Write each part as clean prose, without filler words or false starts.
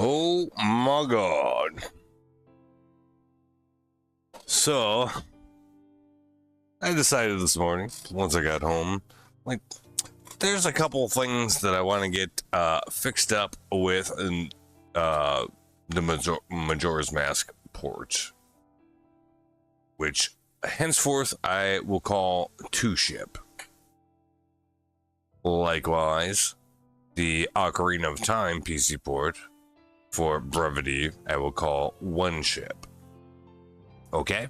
Oh my god. So, I decided this morning, once I got home, like, there's a couple of things that I want to get fixed up with in the Majora's Mask port, which henceforth I will call 2-ship. Likewise, the Ocarina of Time PC port, for brevity, I will call 1-ship. Okay?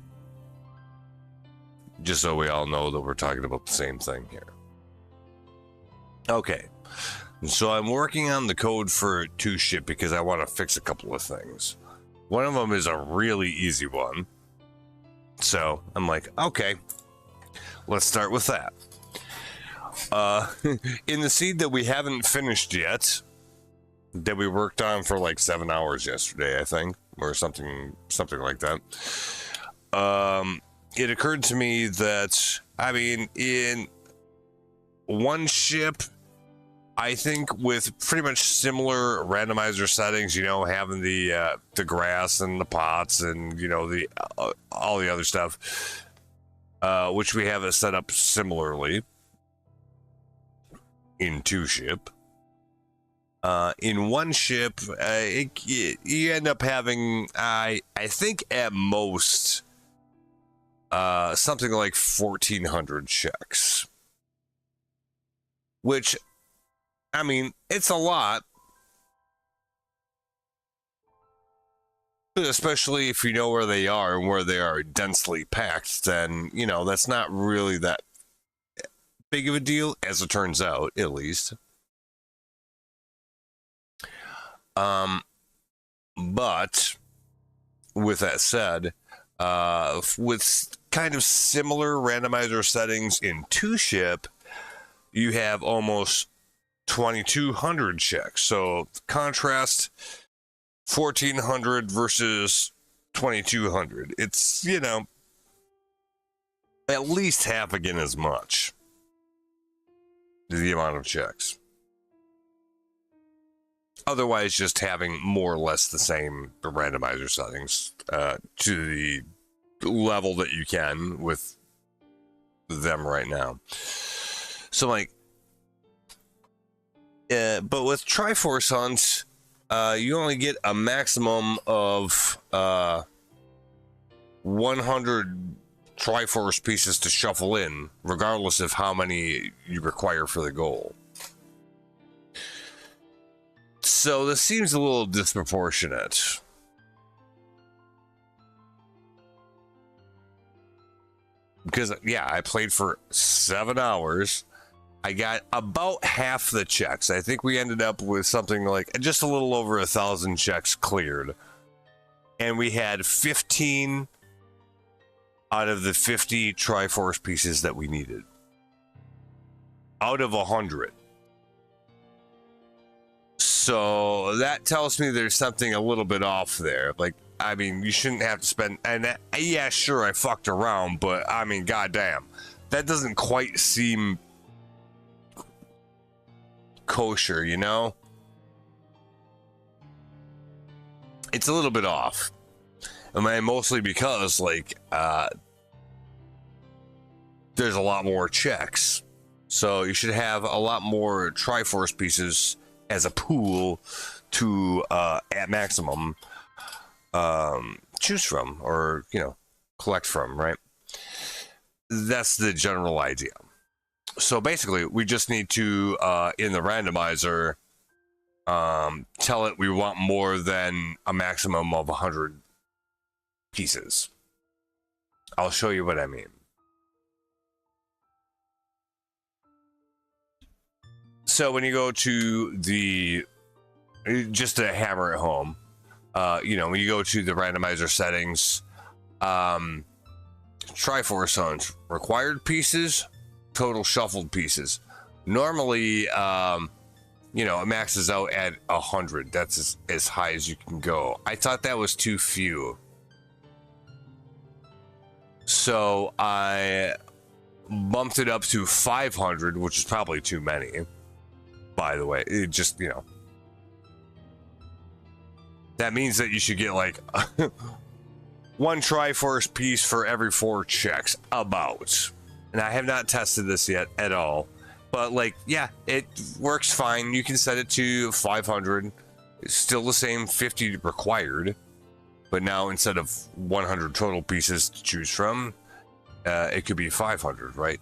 Just so we all know that we're talking about the same thing here. Okay. So I'm working on the code for 2-ship because I want to fix a couple of things. One of them is a really easy one. So I'm like, okay, let's start with that. In the seed that we haven't finished yet, that we worked on for like 7 hours yesterday, I think, or something like that. It occurred to me that, I mean, in 1-ship, I think with pretty much similar randomizer settings, you know, having the grass and the pots and, you know, the all the other stuff, which we have it set up similarly in 2-ship. In 1-ship, you end up having, I think at most, something like 1,400 checks. Which, I mean, it's a lot. Especially if you know where they are and where they are densely packed, then, you know, that's not really that big of a deal, as it turns out, at least. But with that said, with kind of similar randomizer settings in 2-ship, you have almost 2,200 checks. So contrast 1,400 versus 2,200. It's, you know, at least half again as much, the amount of checks. Otherwise, just having more or less the same randomizer settings to the level that you can with them right now. So, like, but with Triforce hunts, you only get a maximum of 100 Triforce pieces to shuffle in, regardless of how many you require for the goal. So this seems a little disproportionate. Because, yeah, I played for 7 hours. I got about half the checks. I think we ended up with something like just a little over 1,000 checks cleared. And we had 15 out of the 50 Triforce pieces that we needed. Out of 100. So that tells me there's something a little bit off there. Like, I mean, you shouldn't have to spend, and yeah, sure, I fucked around, but I mean, goddamn, that doesn't quite seem kosher, you know? It's a little bit off. I mean, mostly because, like, there's a lot more checks. So you should have a lot more Triforce pieces as a pool to, at maximum, choose from or, you know, collect from, right? That's the general idea. So basically, we just need to, in the randomizer, tell it we want more than a maximum of 100 pieces. I'll show you what I mean. So when you go to the, just to hammer it home, you know, when you go to the randomizer settings, Triforce hunts, required pieces, total shuffled pieces. Normally, you know, it maxes out at 100. That's as high as you can go. I thought that was too few. So I bumped it up to 500, which is probably too many. By the way, it just, you know. That means that you should get like one Triforce piece for every 4 checks, about. And I have not tested this yet at all. But like, yeah, it works fine. You can set it to 500. It's still the same 50 required. But now instead of 100 total pieces to choose from, it could be 500, right?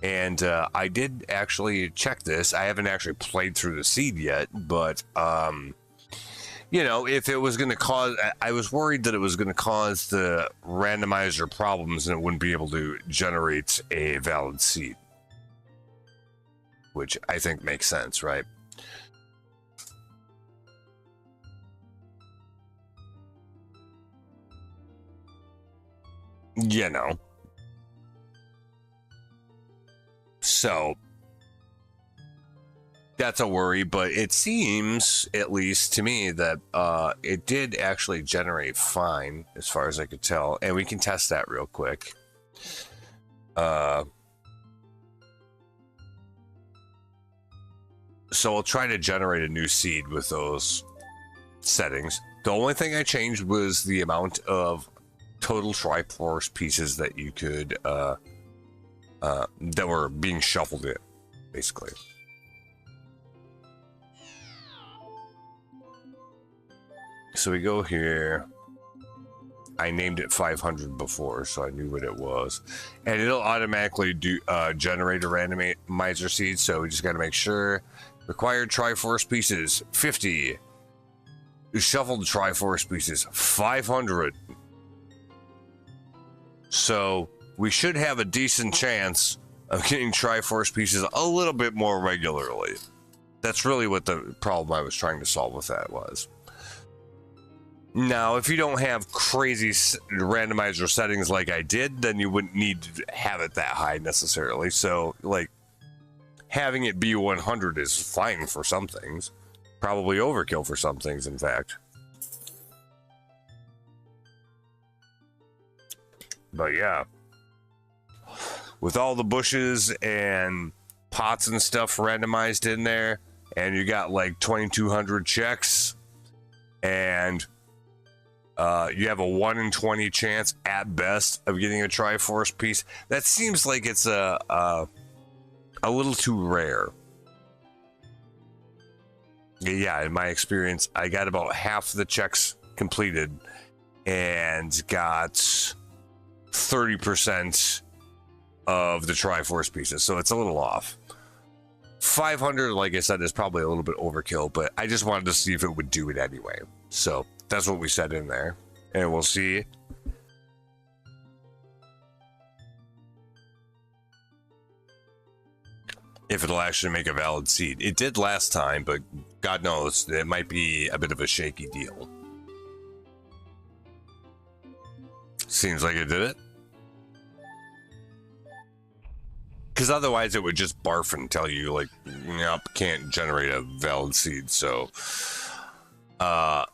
And I did actually check this. I haven't actually played through the seed yet, but you know, if it was going to cause, I was worried that it was going to cause the randomizer problems and it wouldn't be able to generate a valid seed, which I think makes sense, right? You know. So that's a worry, but it seems, at least to me, that it did actually generate fine, as far as I could tell, and we can test that real quick. So I'll try to generate a new seed with those settings. The only thing I changed was the amount of total Triforce pieces that you could that were being shuffled in, basically. So we go here. I named it 500 before, so I knew what it was, and it'll automatically do generate a randomizer seed. So we just got to make sure. Required Triforce pieces 50. Shuffled Triforce pieces 500. So we should have a decent chance of getting Triforce pieces a little bit more regularly. That's really what the problem I was trying to solve with that was. Now, if you don't have crazy randomizer settings like I did, then you wouldn't need to have it that high necessarily. So, like, having it be 100 is fine for some things. Probably overkill for some things, in fact. But yeah, with all the bushes and pots and stuff randomized in there, and you got like 2,200 checks, and you have a 1 in 20 chance at best of getting a Triforce piece. That seems like it's a little too rare. Yeah, in my experience, I got about half the checks completed and got 30% of the Triforce pieces, so it's a little off. 500, like I said, is probably a little bit overkill, but I just wanted to see if it would do it anyway. So that's what we set in there, and we'll see. If it'll actually make a valid seed. It did last time, but God knows, it might be a bit of a shaky deal. Seems like it did it. Because otherwise it would just barf and tell you, like, nope, can't generate a valid seed. So, that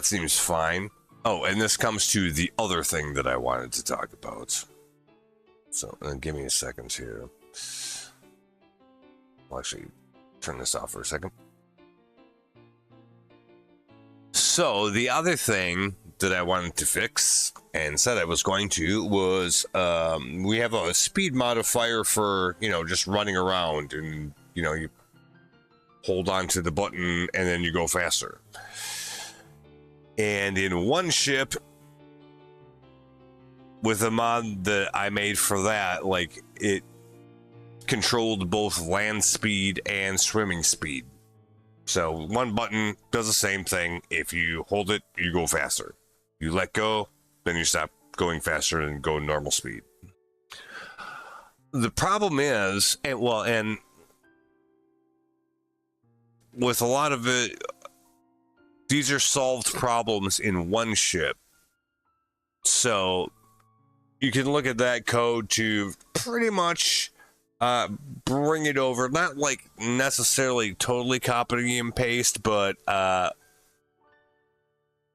seems fine. Oh, and this comes to the other thing that I wanted to talk about. So, give me a second here. I'll actually turn this off for a second. So, the other thing that I wanted to fix, and said I was going to, was we have a speed modifier for, you know, just running around, and, you know, you hold on to the button and then you go faster. And in one ship, with the mod that I made for that, like, it controlled both land speed and swimming speed. So one button does the same thing. If you hold it, you go faster. You let go, then you stop going faster and go normal speed. The problem is, and with a lot of it, these are solved problems in one ship. So you can look at that code to pretty much bring it over, not like necessarily totally copy and paste, but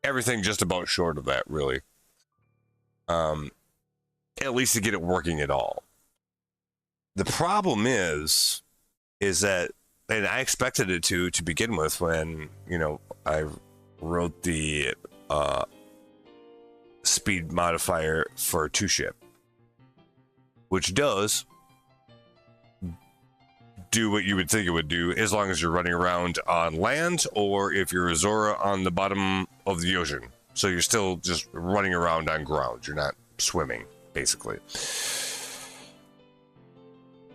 everything just about short of that, really. At least to get it working at all. The problem is that, and I expected it to begin with when, you know, I wrote the speed modifier for 2-ship, which does do what you would think it would do as long as you're running around on land or if you're a Zora on the bottom of the ocean. So you're still just running around on ground. You're not swimming, basically.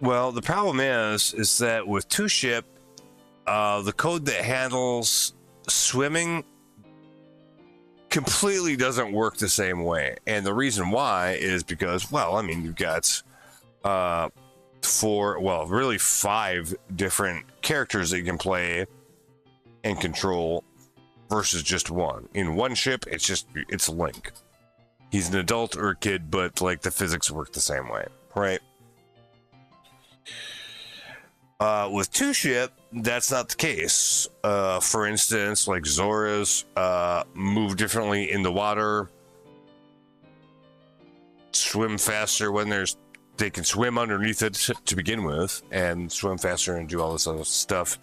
Well, the problem is that with 2-ship, the code that handles swimming completely doesn't work the same way. And the reason why is because, well, I mean, you've got 5 different characters that you can play and control versus just one. In 1-ship, it's Link. He's an adult or a kid, but like the physics work the same way, right? With 2-ship, that's not the case. For instance, like Zoras move differently in the water, swim faster when they can swim underneath it to begin with, and swim faster and do all this other stuff.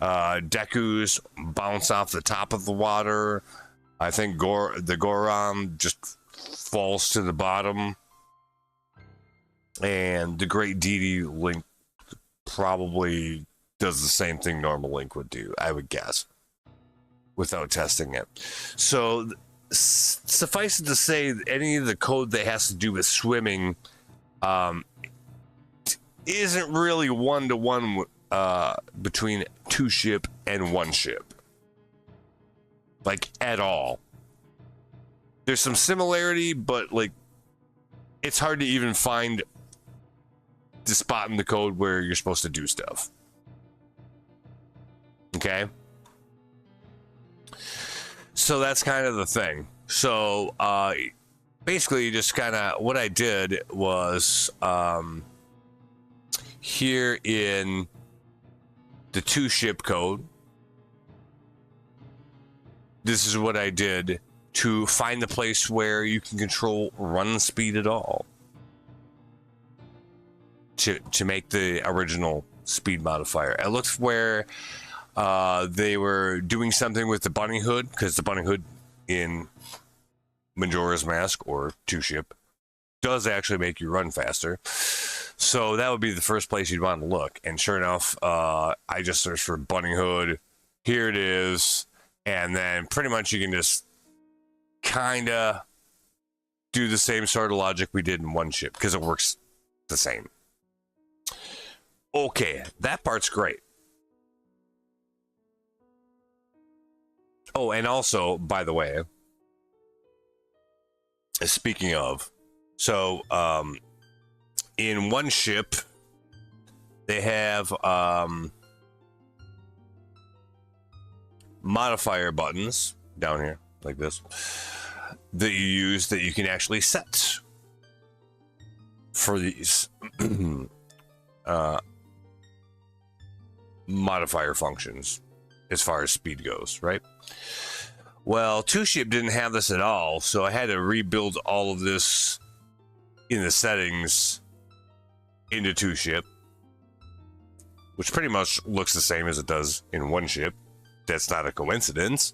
Dekus bounce off the top of the water. I think the Goron just falls to the bottom, and the Great Deity Link probably does the same thing normal Link would do, I would guess, without testing it. So suffice it to say, any of the code that has to do with swimming isn't really one-to-one between 2-ship and 1-ship, like at all. There's some similarity, but like it's hard to even find the spot in the code where you're supposed to do stuff. Okay, so that's kind of the thing. So basically, just kind of what I did was here in the 2-ship code, this is what I did to find the place where you can control run speed at all, to make the original speed modifier. I looked where they were doing something with the bunny hood, because the bunny hood in Majora's Mask or 2-ship does actually make you run faster. So that would be the first place you'd want to look. And sure enough, I just searched for bunny hood. Here it is. And then pretty much you can just kind of do the same sort of logic we did in 1-ship, because it works the same. Okay, that part's great. Oh, and also, by the way, speaking of, so in 1-ship, they have modifier buttons down here, like this, that you use that you can actually set for these modifier functions as far as speed goes, right? Well, 2-ship didn't have this at all, so I had to rebuild all of this in the settings into 2-ship, which pretty much looks the same as it does in 1-ship. That's not a coincidence.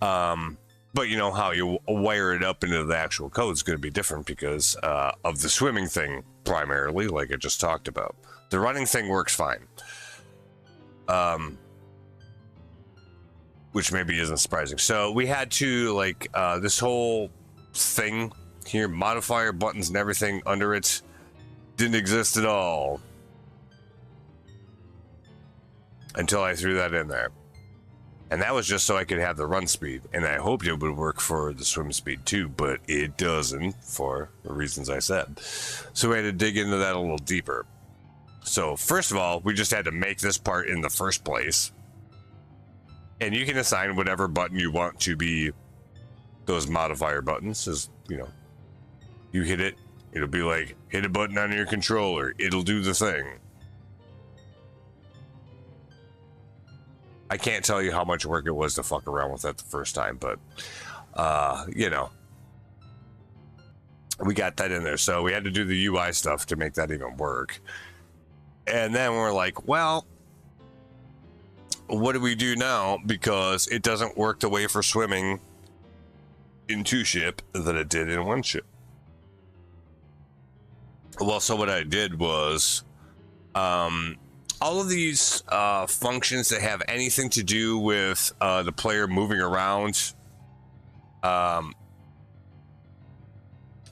But you know how you wire it up into the actual code is going to be different because of the swimming thing primarily, like I just talked about. The running thing works fine. Which maybe isn't surprising. So we had to, like, this whole thing here, modifier buttons and everything under it, didn't exist at all until I threw that in there. And that was just so I could have the run speed. And I hoped it would work for the swim speed too, but it doesn't for the reasons I said. So we had to dig into that a little deeper. So first of all, we just had to make this part in the first place. And you can assign whatever button you want to be those modifier buttons. As you know, you hit it, it'll be like, hit a button on your controller, it'll do the thing. I can't tell you how much work it was to fuck around with that the first time, but you know, we got that in there. So we had to do the UI stuff to make that even work. And then we're like, well, what do we do now? Because it doesn't work the way for swimming in 2-ship that it did in 1-ship. Well, so what I did was, all of these functions that have anything to do with the player moving around,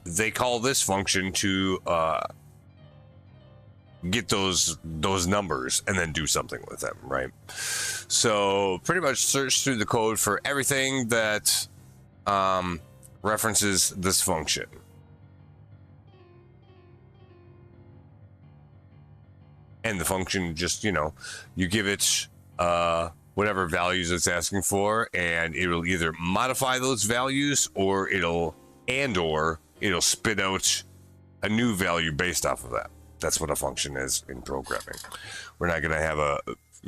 they call this function to get those numbers and then do something with them, right? So pretty much search through the code for everything that references this function. And the function just, you give it whatever values it's asking for, and it'll either modify those values or it'll spit out a new value based off of that. That's what a function is in programming. We're not going to have a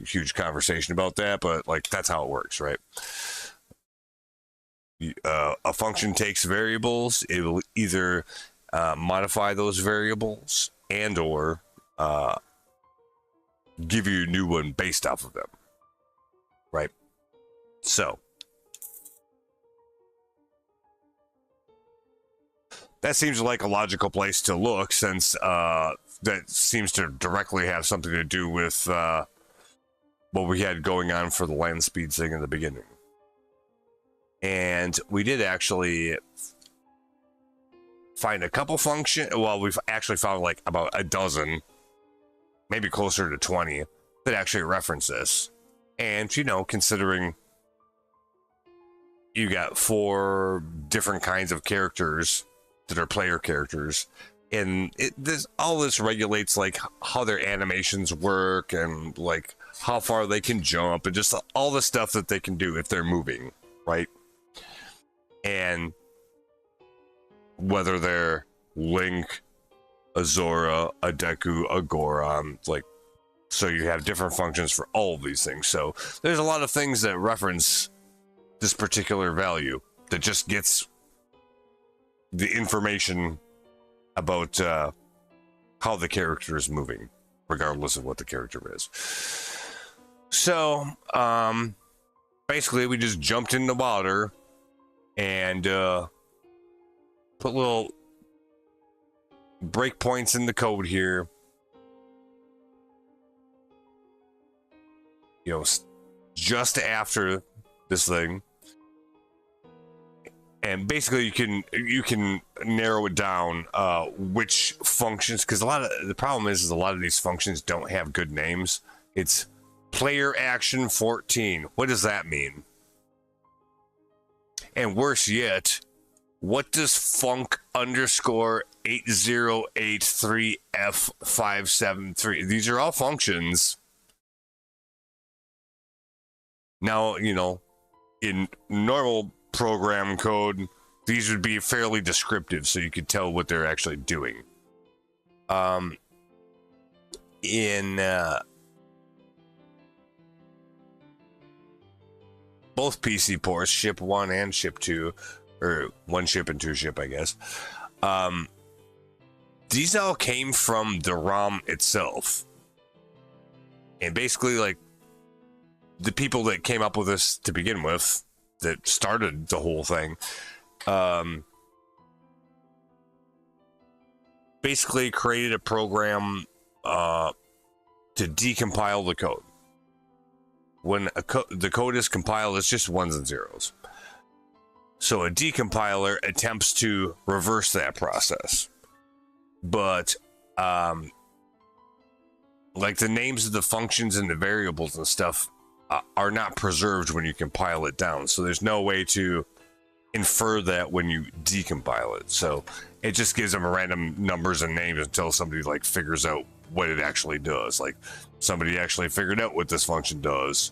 huge conversation about that, but like that's how it works, right? A function takes variables. It will either modify those variables and or give you a new one based off of them, right? So that seems like a logical place to look, since that seems to directly have something to do with what we had going on for the land speed thing in the beginning. And we did actually find a couple functions. Well, we've actually found like about a dozen, maybe closer to 20, that actually reference this. And, considering you got 4 different kinds of characters that are player characters, and all this regulates like how their animations work and like how far they can jump and just all the stuff that they can do if they're moving, right? And whether they're Link, Azora, a Deku, a Goron, so you have different functions for all of these things. So there's a lot of things that reference this particular value that just gets the information about how the character is moving, regardless of what the character is. So basically we just jumped in the water and put little breakpoints in the code here, just after this thing, and basically you can narrow it down which functions, because the problem is a lot of these functions don't have good names. It's player action 14. What does that mean? And worse yet, what does func _ 8083F573? These are all functions. Now, in normal program code, these would be fairly descriptive, so you could tell what they're actually doing. In both PC ports, ship 1 and ship 2, or 1 ship and 2 ship, I guess, these all came from the ROM itself. And basically, like, the people that came up with this to begin with, that started the whole thing, basically created a program to decompile the code. When the code is compiled, it's just 1s and 0s. So a decompiler attempts to reverse that process. But like the names of the functions and the variables and stuff are not preserved when you compile it down. So there's no way to infer that when you decompile it. So it just gives them random numbers and names until somebody like figures out what it actually does. Like somebody actually figured out what this function does.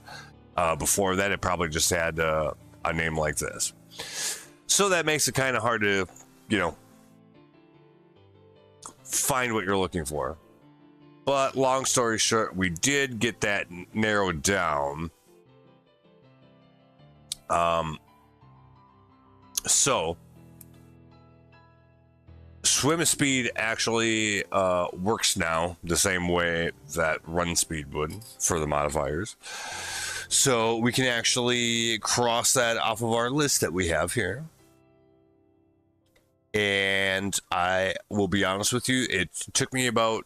Before that, it probably just had a name like this. So that makes it kind of hard to, find what you're looking for. But long story short, we did get that narrowed down. So swim speed actually works now the same way that run speed would for the modifiers. So we can actually cross that off of our list that we have here. And I will be honest with you, it took me about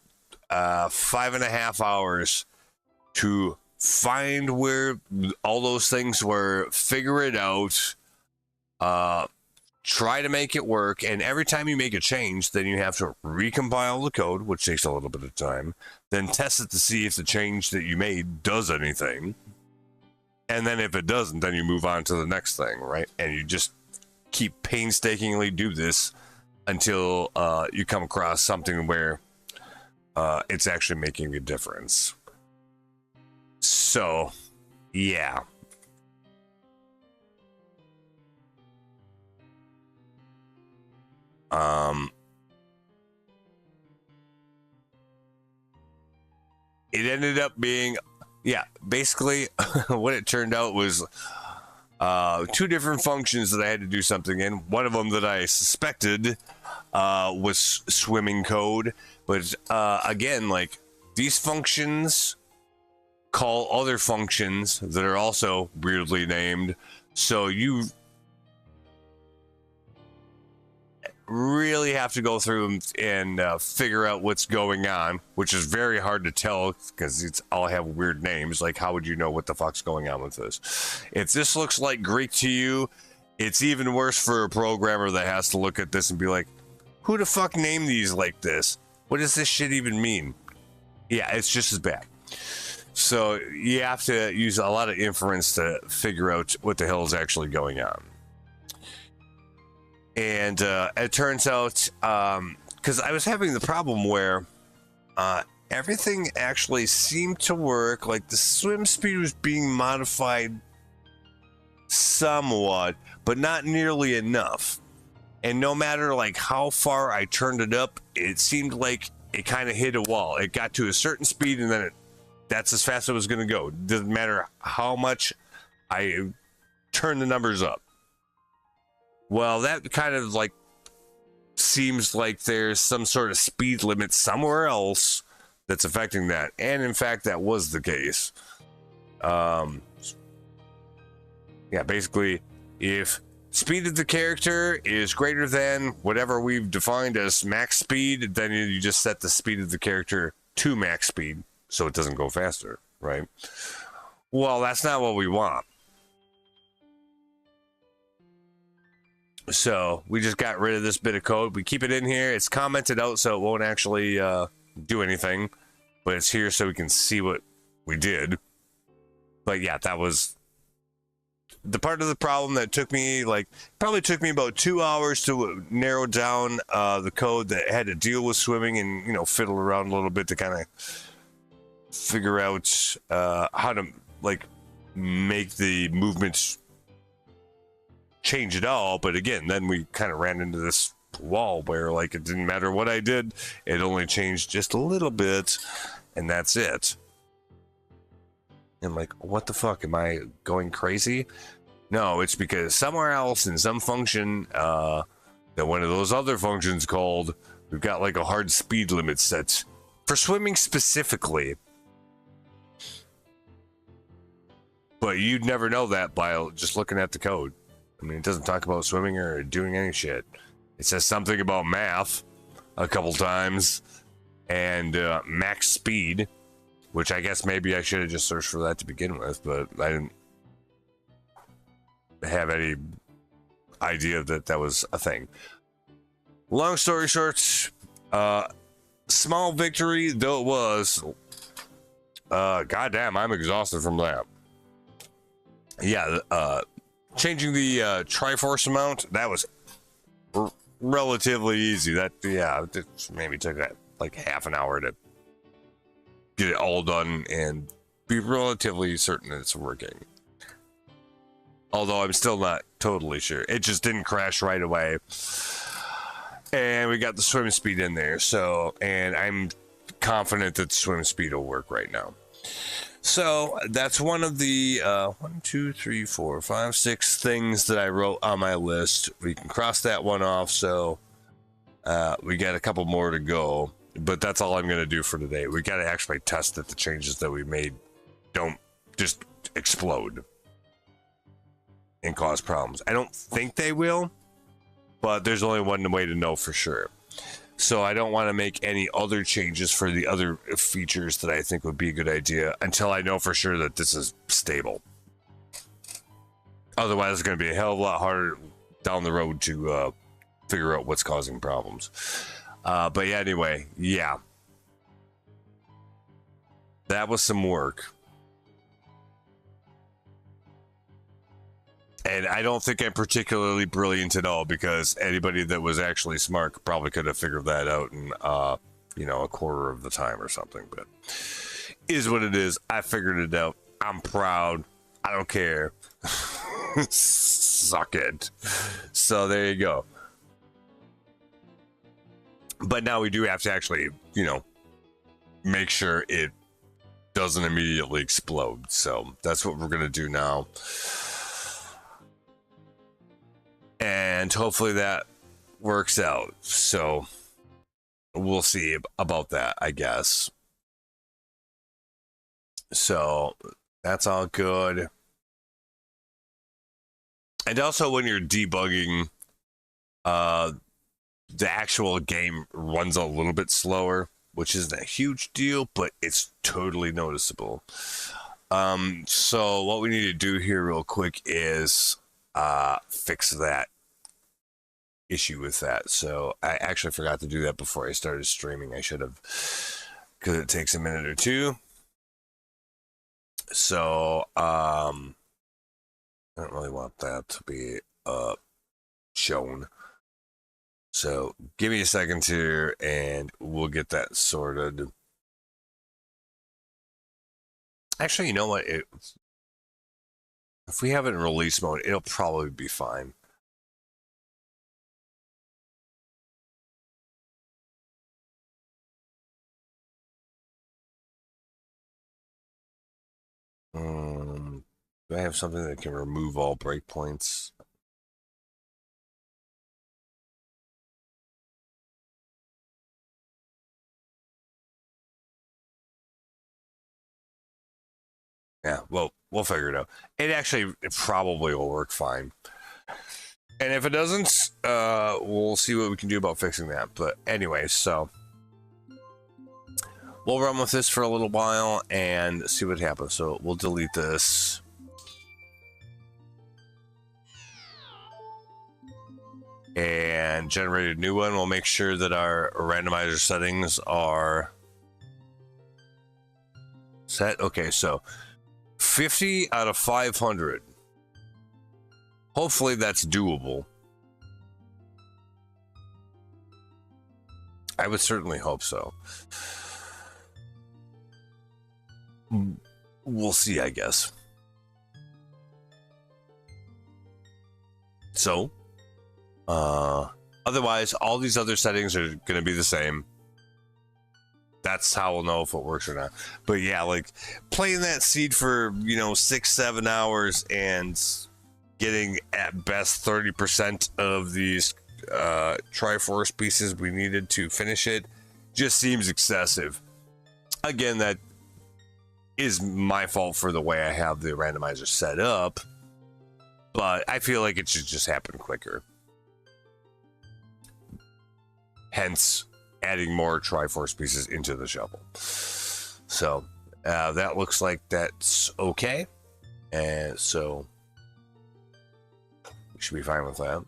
5.5 hours to find where all those things were, figure it out, try to make it work. And every time you make a change, then you have to recompile the code, which takes a little bit of time, then test it to see if the change that you made does anything. And then if it doesn't, then you move on to the next thing, right? And you just keep painstakingly do this until you come across something where it's actually making a difference. So, yeah. It ended up being, yeah, basically what it turned out was two different functions that I had to do something in. One of them that I suspected was swimming code, but again, like, these functions call other functions that are also weirdly named, so you really have to go through and figure out what's going on, which is very hard to tell because it's all have weird names. Like, how would you know what the fuck's going on with this? If this looks like Greek to you, it's even worse for a programmer that has to look at this and be like, who the fuck named these like this? What does this shit even mean? Yeah, it's just as bad. So you have to use a lot of inference to figure out what the hell is actually going on. And it turns out, because I was having the problem where everything actually seemed to work, like the swim speed was being modified somewhat, but not nearly enough. And no matter like how far I turned it up, it seemed like it kind of hit a wall. It got to a certain speed and then that's as fast as it was going to go. Doesn't matter how much I turned the numbers up. Well, that kind of like seems like there's some sort of speed limit somewhere else that's affecting that. And in fact, that was the case. Yeah, basically, if speed of the character is greater than whatever we've defined as max speed, then you just set the speed of the character to max speed so it doesn't go faster, right? Well, that's not what we want. So we just got rid of this bit of code. We keep it in here. It's commented out so it won't actually do anything, but it's here so we can see what we did. But yeah, that was the part of the problem that took me, like, probably took me about 2 hours to narrow down the code that had to deal with swimming and, you know, fiddle around a little bit to kind of figure out how to, like, make the movements change it all. But again, then we kind of ran into this wall where, like, it didn't matter what I did, it only changed just a little bit, and that's it. And like, what the fuck, am I going crazy? No, it's because somewhere else in some function that one of those other functions called, we've got like a hard speed limit set for swimming specifically. But you'd never know that by just looking at the code. I mean, it doesn't talk about swimming or doing any shit. It says something about math a couple times and max speed, which I guess maybe I should have just searched for that to begin with, but I didn't have any idea that that was a thing. Long story short, small victory though it was. Goddamn, I'm exhausted from that. Yeah, changing the Triforce amount, that was relatively easy. That, yeah, it maybe took that like half an hour to get it all done and be relatively certain it's working. Although I'm still not totally sure. It just didn't crash right away. And we got the swim speed in there. So, and I'm confident that swim speed will work right now. So that's one of the 1, 2, 3, 4, 5, 6 things that I wrote on my list. We can cross that one off. So we got a couple more to go, but that's all I'm going to do for today. We got to actually test that the changes that we made don't just explode and cause problems. I don't think they will, but there's only one way to know for sure. So I don't want to make any other changes for the other features that I think would be a good idea until I know for sure that this is stable. Otherwise, it's going to be a hell of a lot harder down the road to figure out what's causing problems. But yeah, anyway, yeah. That was some work. And I don't think I'm particularly brilliant at all, because anybody that was actually smart probably could have figured that out in, a quarter of the time or something. But is what it is. I figured it out. I'm proud. I don't care. Suck it. So there you go. But now we do have to actually, make sure it doesn't immediately explode. So that's what we're going to do now. And hopefully that works out. So we'll see about that, I guess. So that's all good. And also when you're debugging, the actual game runs a little bit slower, which isn't a huge deal, but it's totally noticeable. So what we need to do here real quick is fix that issue with that. So I actually forgot to do that before I started streaming. I should have, because it takes a minute or two. So I don't really want that to be shown. So give me a second here and we'll get that sorted. Actually, you know what? If we have it in release mode, it'll probably be fine. Do I have something that can remove all breakpoints? Yeah, well, we'll figure it out. It probably will work fine. And if it doesn't, we'll see what we can do about fixing that. But anyway, so we'll run with this for a little while and see what happens. So we'll delete this. And generate a new one. We'll make sure that our randomizer settings are set. Okay, so 50 out of 500. Hopefully that's doable. I would certainly hope so. We'll see, I guess. So, otherwise, all these other settings are going to be the same. That's how we'll know if it works or not. But yeah, like playing that seed for 6-7 hours and getting at best 30% of these Triforce pieces we needed to finish it just seems excessive. Again, that is my fault for the way I have the randomizer set up, but I feel like it should just happen quicker. Hence adding more Triforce pieces into the shovel. So that looks like that's okay. And so we should be fine with that.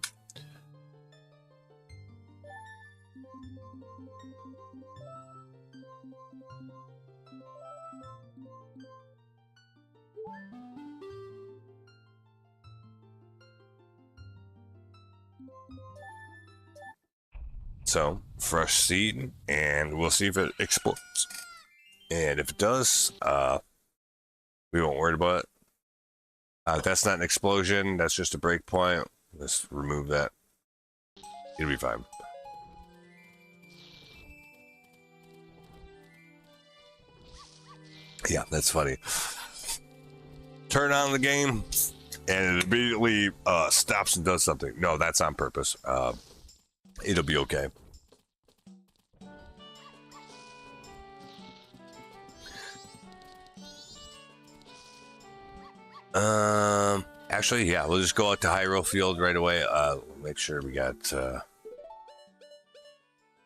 So, fresh seed, and we'll see if it explodes. And if it does, we won't worry about it. That's not an explosion, that's just a breakpoint. Let's remove that. It'll be fine. Yeah, that's funny. Turn on the game, and it immediately stops and does something. No, that's on purpose. It'll be okay. Actually, yeah, we'll just go out to Hyrule Field right away. Make sure we got the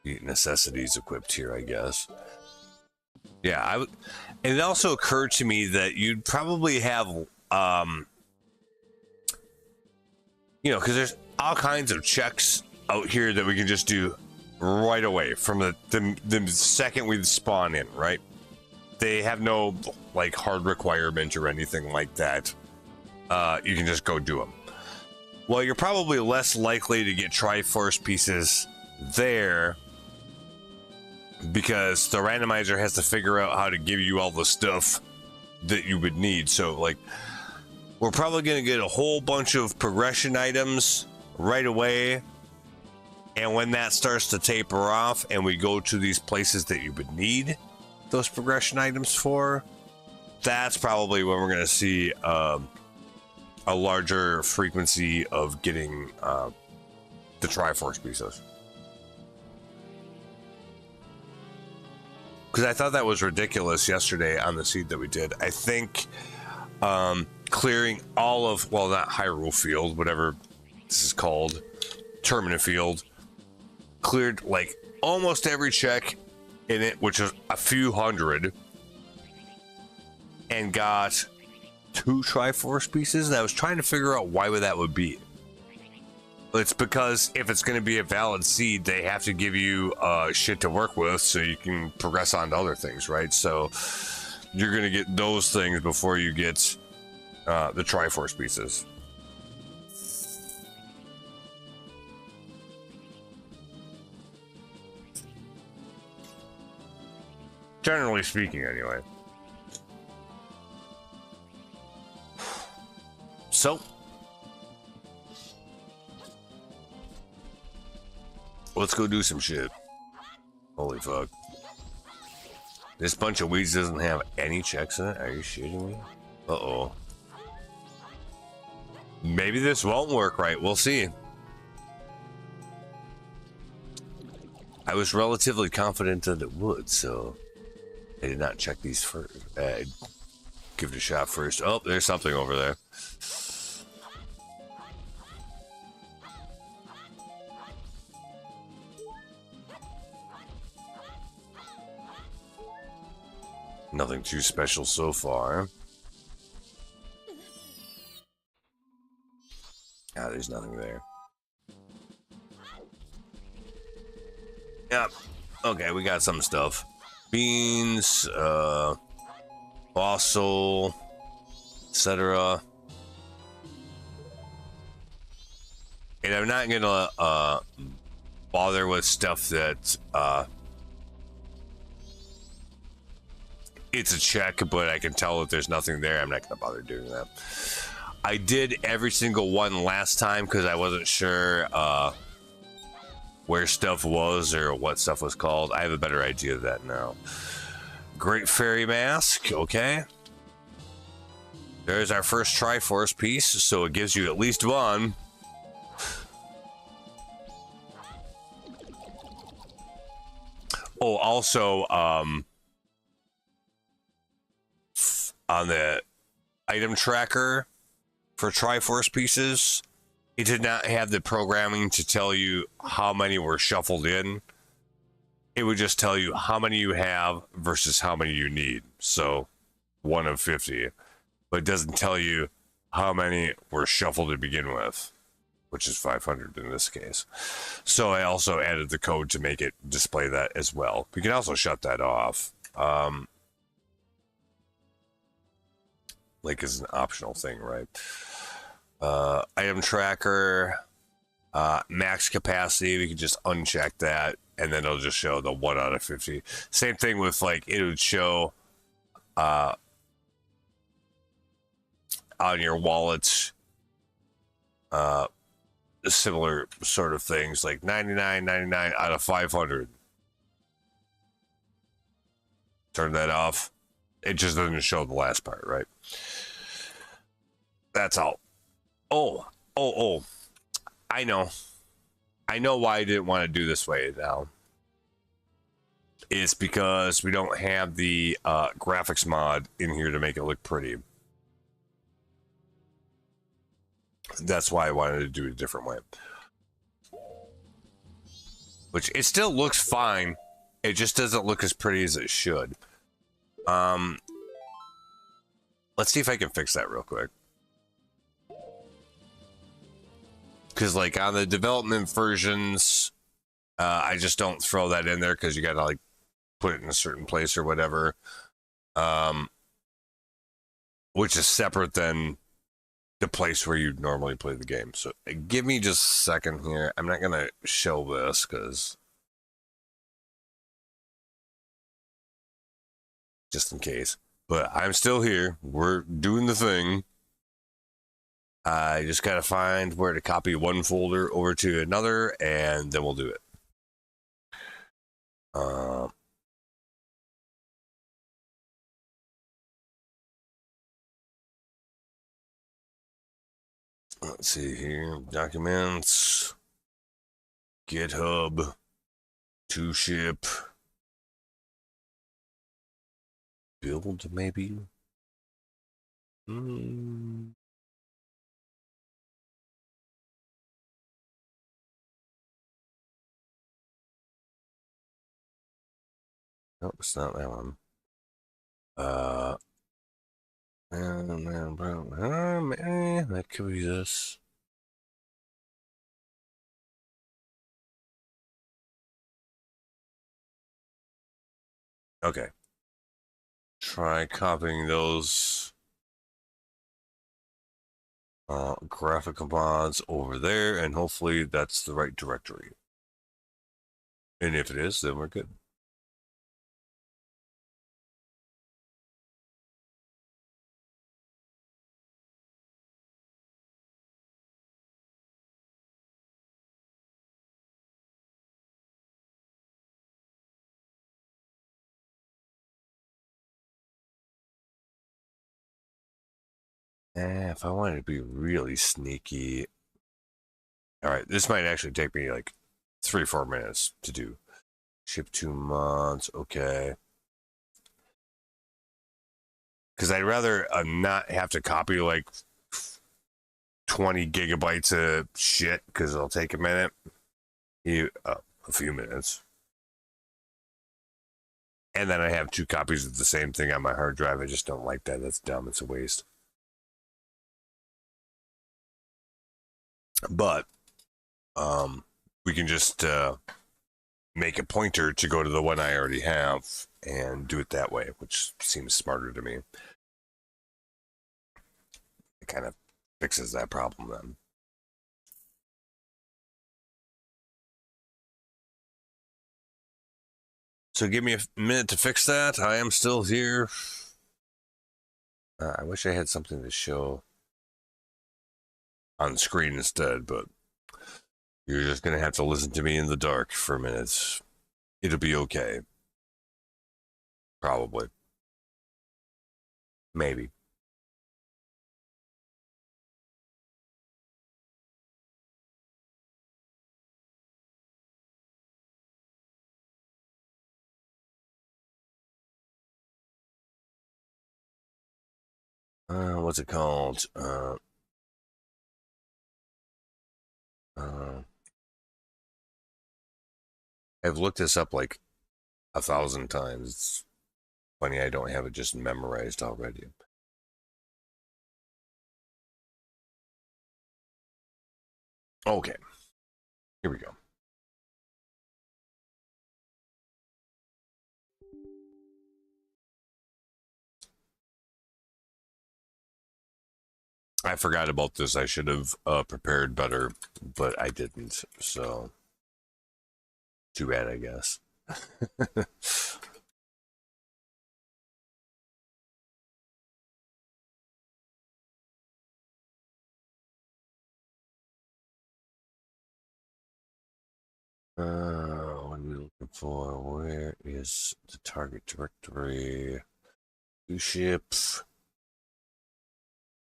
necessities equipped here, I guess. Yeah, and it also occurred to me that you'd probably have, because there's all kinds of checks out here that we can just do right away from the second we spawn in, right? They have no like hard requirement or anything like that. You can just go do them. Well, you're probably less likely to get Triforce pieces there because the randomizer has to figure out how to give you all the stuff that you would need. So, like, we're probably going to get a whole bunch of progression items right away. And when that starts to taper off and we go to these places that you would need those progression items for, that's probably when we're going to see a larger frequency of getting the Triforce pieces. Because I thought that was ridiculous yesterday on the seed that we did. I think clearing all of, well, not Hyrule Field, whatever this is called, Termina Field, cleared like almost every check in it, which is a few hundred, and got 2 Triforce pieces. And I was trying to figure out why that would be. It's because if it's going to be a valid seed, they have to give you shit to work with so you can progress on to other things, right? So you're going to get those things before you get the Triforce pieces. Generally speaking, anyway. So, let's go do some shit. Holy fuck. This bunch of weeds doesn't have any checks in it? Are you shitting me? Uh-oh. Maybe this won't work right. We'll see. I was relatively confident that it would, so I did not check these first. Give it a shot first. Oh, there's something over there. Nothing too special so far. Ah, there's nothing there. Yep. Okay, we got some stuff. Beans, fossil, etc. And I'm not gonna bother with stuff that it's a check, but I can tell that there's nothing there. I'm not gonna bother doing that. I did every single one last time because I wasn't sure where stuff was or what stuff was called. I have a better idea of that now. Great Fairy Mask, okay. There's our first Triforce piece, so it gives you at least one. Oh, also, on the item tracker for Triforce pieces, it did not have the programming to tell you how many were shuffled in. It would just tell you how many you have versus how many you need. So 1 of 50. But it doesn't tell you how many were shuffled to begin with, which is 500 in this case. So I also added the code to make it display that as well. We can also shut that off. Like as an optional thing, right? Item tracker, max capacity, we can just uncheck that, and then it'll just show the 1 out of 50. Same thing with, like, it would show on your wallet similar sort of things, like 99 out of 500. Turn that off. It just doesn't show the last part, right? That's all. Oh, I know why I didn't want to do this way now. It's because we don't have the graphics mod in here to make it look pretty. That's why I wanted to do it a different way. Which it still looks fine. It just doesn't look as pretty as it should. Let's see if I can fix that real quick. Because like on the development versions, I just don't throw that in there because you got to like put it in a certain place or whatever. Which is separate than the place where you normally play the game. So give me just a second here. I'm not going to show this because just in case. But I'm still here. We're doing the thing. I just got to find where to copy one folder over to another, and then we'll do it. Let's see here. Documents. GitHub. To ship. Build, maybe? Nope, it's not that one. Man, bro. Man, that could be this. Okay. Try copying those graphical mods over there, and hopefully that's the right directory. And if it is, then we're good. If I wanted to be really sneaky, all right, this might actually take me like 3 or 4 minutes to do. Ship 2 mods, okay. Because I'd rather not have to copy like 20 gigabytes of shit because it'll take a minute. A few minutes. And then I have 2 copies of the same thing on my hard drive. I just don't like that. That's dumb. It's a waste. But we can just make a pointer to go to the one I already have and do it that way, which seems smarter to me. It kind of fixes that problem then. So give me a minute to fix that. I am still here. I wish I had something to show on screen instead, but you're just going to have to listen to me in the dark for a minute. It'll be okay. Probably. Maybe. What's it called? I've looked this up like 1,000 times. It's funny I don't have it just memorized already. Okay. Here we go. I forgot about this. I should have prepared better, but I didn't. So, too bad, I guess. What are we looking for? Where is the target directory? Two ships.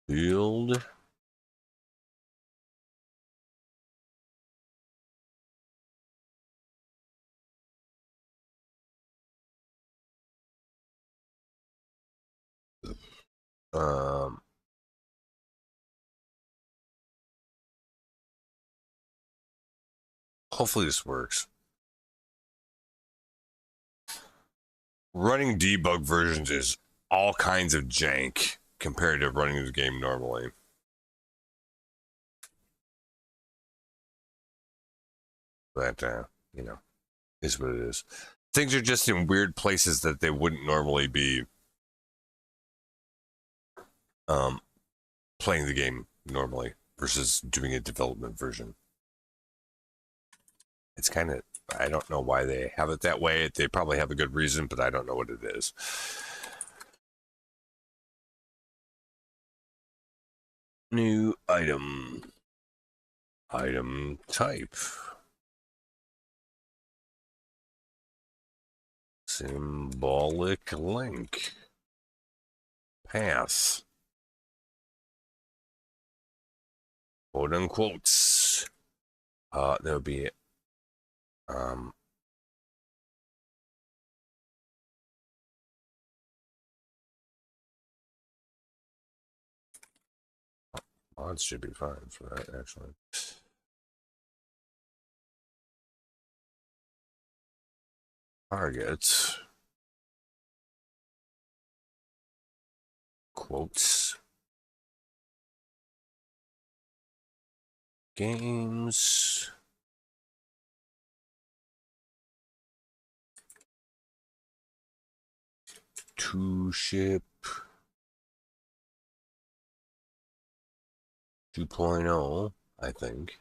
Build. Um, Hopefully this works. Running debug versions is all kinds of jank compared to running the game normally. That, you know, is what it is. Things are just in weird places that they wouldn't normally be playing the game normally versus doing a development version. It's kind of, I don't know why they have it that way. They probably have a good reason, but I don't know what it is. New item. Item type. Symbolic link. Path. Quote unquotes. There'll be mods should be fine for that actually. Targets. Quotes. Games. To ship 2.0, I think.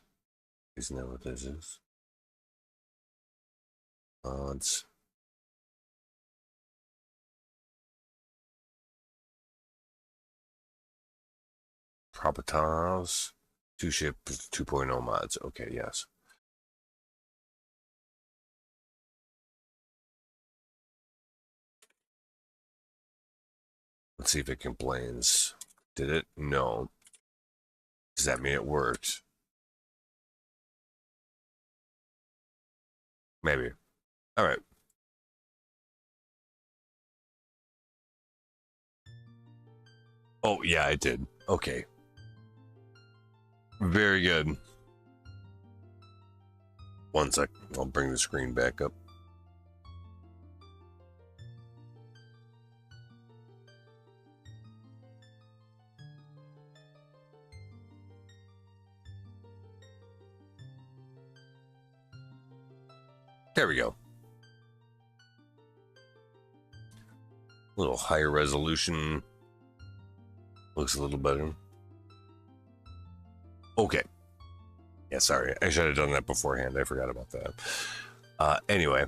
Isn't that what this is? Odds. Properties. To ship 2.0 mods. Okay, yes. Let's see if it complains. Did it? No. Does that mean it worked? Maybe. All right. Oh, yeah, it did. Okay. Very good. One sec. I'll bring the screen back up. There we go. A little higher resolution. Looks a little better. Okay. Yeah, sorry. I should have done that beforehand. I forgot about that. Anyway.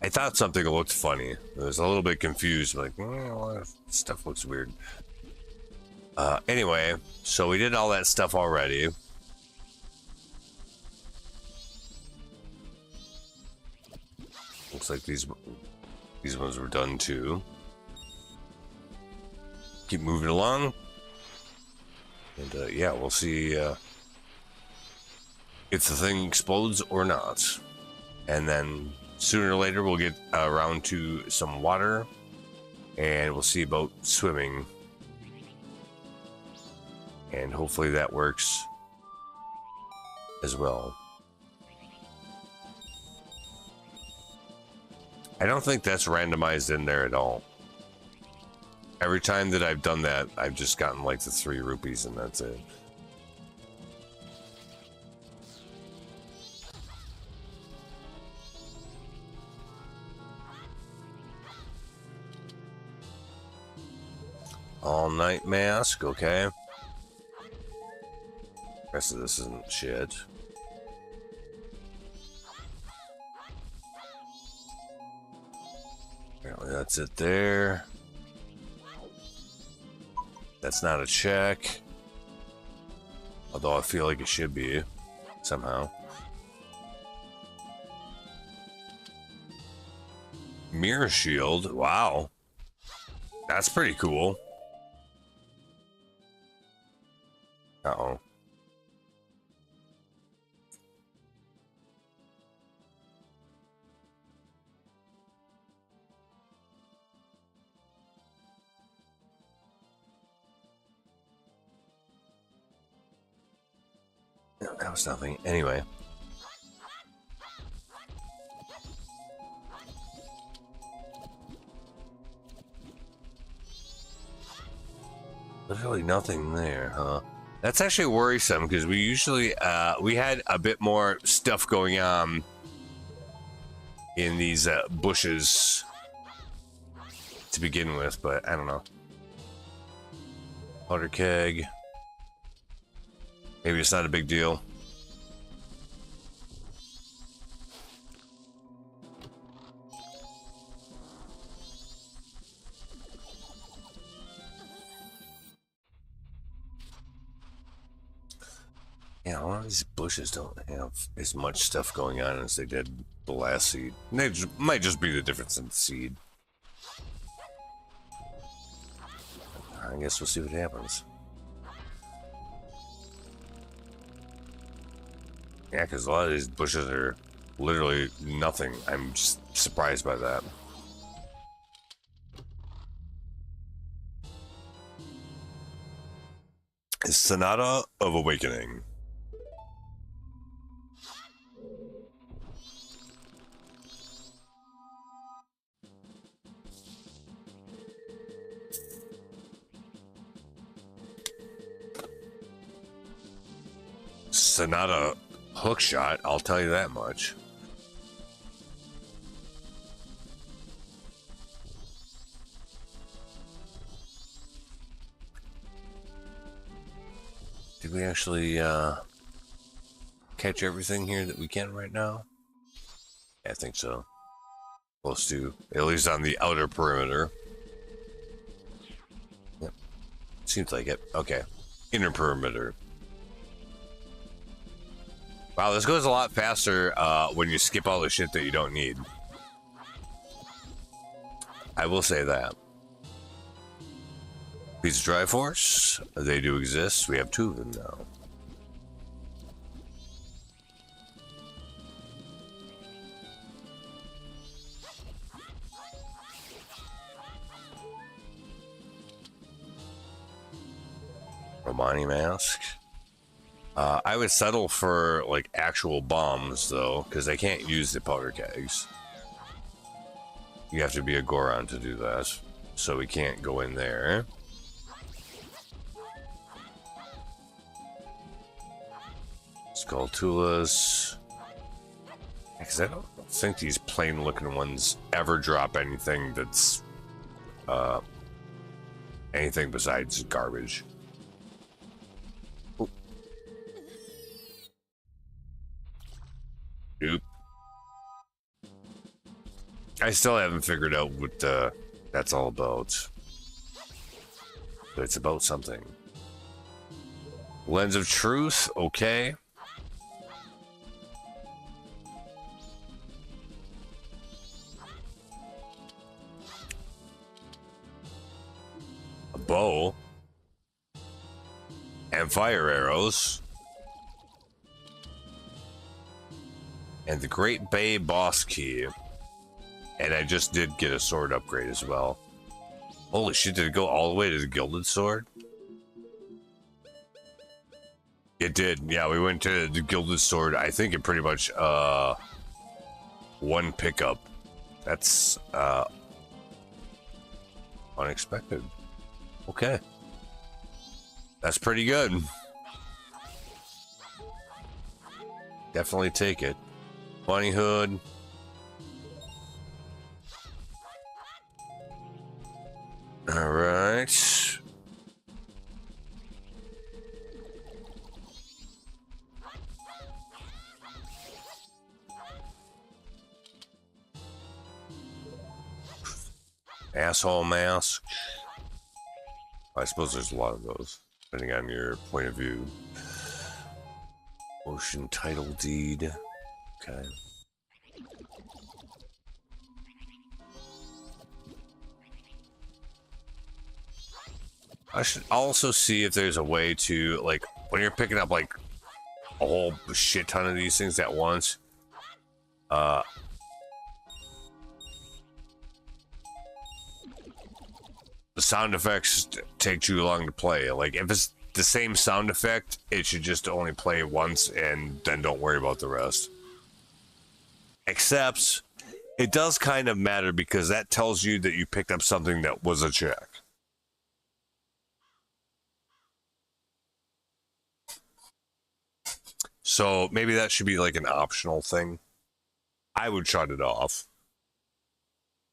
I thought something looked funny. I was a little bit confused. Like, well, stuff looks weird. Anyway, so we did all that stuff already. Looks like these ones were done too. Keep moving along. And yeah, we'll see if the thing explodes or not. And then sooner or later we'll get around to some water. And we'll see about swimming. And hopefully that works as well. I don't think that's randomized in there at all. Every time that I've done that, I've just gotten like the 3 rupees and that's it. All night mask, okay. The rest of this isn't shit. Apparently that's it there. That's not a check. Although I feel like it should be, somehow. Mirror shield, wow. That's pretty cool. Uh-oh. was nothing. Anyway. Literally nothing there, huh? That's actually worrisome because we usually we had a bit more stuff going on in these bushes to begin with, but I don't know. Powder keg. Maybe it's not a big deal. Yeah, a lot of these bushes don't have as much stuff going on as they did the last seed. And they might just be the difference in the seed. I guess we'll see what happens. Yeah, because a lot of these bushes are literally nothing. I'm just surprised by that. Sonata of Awakening. Sonata hook shot, I'll tell you that much. Did we actually catch everything here that we can right now? Yeah, I think so. Close to, at least on the outer perimeter. Yep. Seems like it. Okay. Inner perimeter. Wow, this goes a lot faster when you skip all the shit that you don't need. I will say that. These Triforce, they do exist. We have 2 of them now. Romani mask. I would settle for like actual bombs though, because I can't use the powder kegs. You have to be a Goron to do that, so we can't go in there. Skulltulas. Because I don't think these plain looking ones ever drop anything that's anything besides garbage. Oop. I still haven't figured out what that's all about. But it's about something. Lens of Truth, okay. A bow. And fire arrows. And the Great Bay boss key. And I just did get a sword upgrade as well. Holy shit, did it go all the way to the Gilded Sword? It did, yeah, we went to the Gilded Sword, I think in pretty much one pickup. That's unexpected. Okay. That's pretty good. Definitely take it. Bunny hood. All right. Asshole mask. I suppose there's a lot of those, depending on your point of view. Ocean title deed. Okay. I should also see if there's a way to, like, when you're picking up, like, a whole shit ton of these things at once, the sound effects take too long to play. Like, if it's the same sound effect, it should just only play once and then don't worry about the rest. Except it does kind of matter because that tells you that you picked up something that was a check. So maybe that should be like an optional thing. I would shut it off.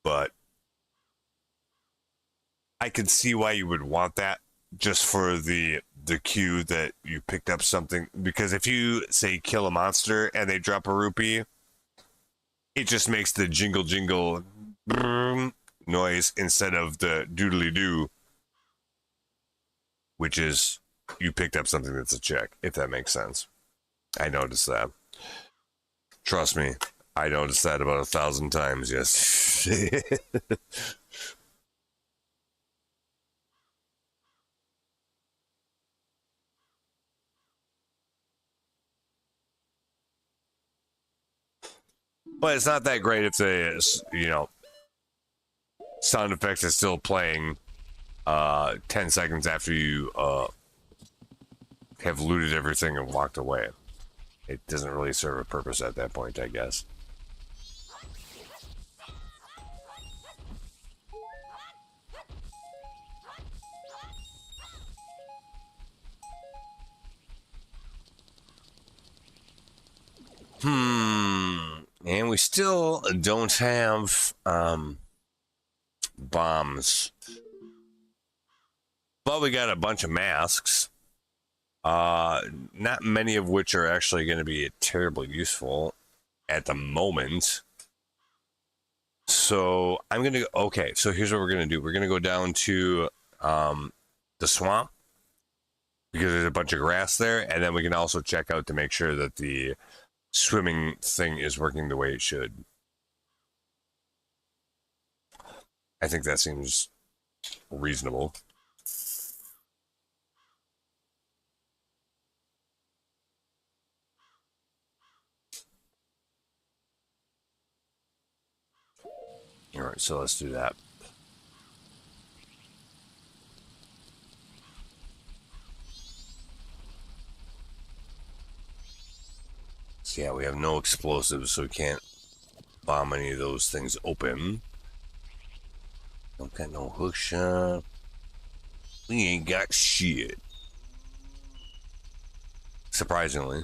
But I can see why you would want that, just for the cue that you picked up something. Because if you say kill a monster and they drop a rupee, it just makes the jingle jingle noise instead of the doodly doo, which is you picked up something that's a check, if that makes sense. I noticed that. Trust me, I noticed that about 1,000 times, yes. But it's not that great if the, sound effects is still playing 10 seconds after you have looted everything and walked away. It doesn't really serve a purpose at that point, I guess. And we still don't have bombs. But we got a bunch of masks. Not many of which are actually going to be terribly useful at the moment. So I'm going to... Okay, so here's what we're going to do. We're going to go down to the swamp, because there's a bunch of grass there, and then we can also check out to make sure that the swimming thing is working the way it should. I think that seems reasonable. All right, so let's do that. So yeah, we have no explosives, so we can't bomb any of those things open. Don't got no hook shot. We ain't got shit. Surprisingly.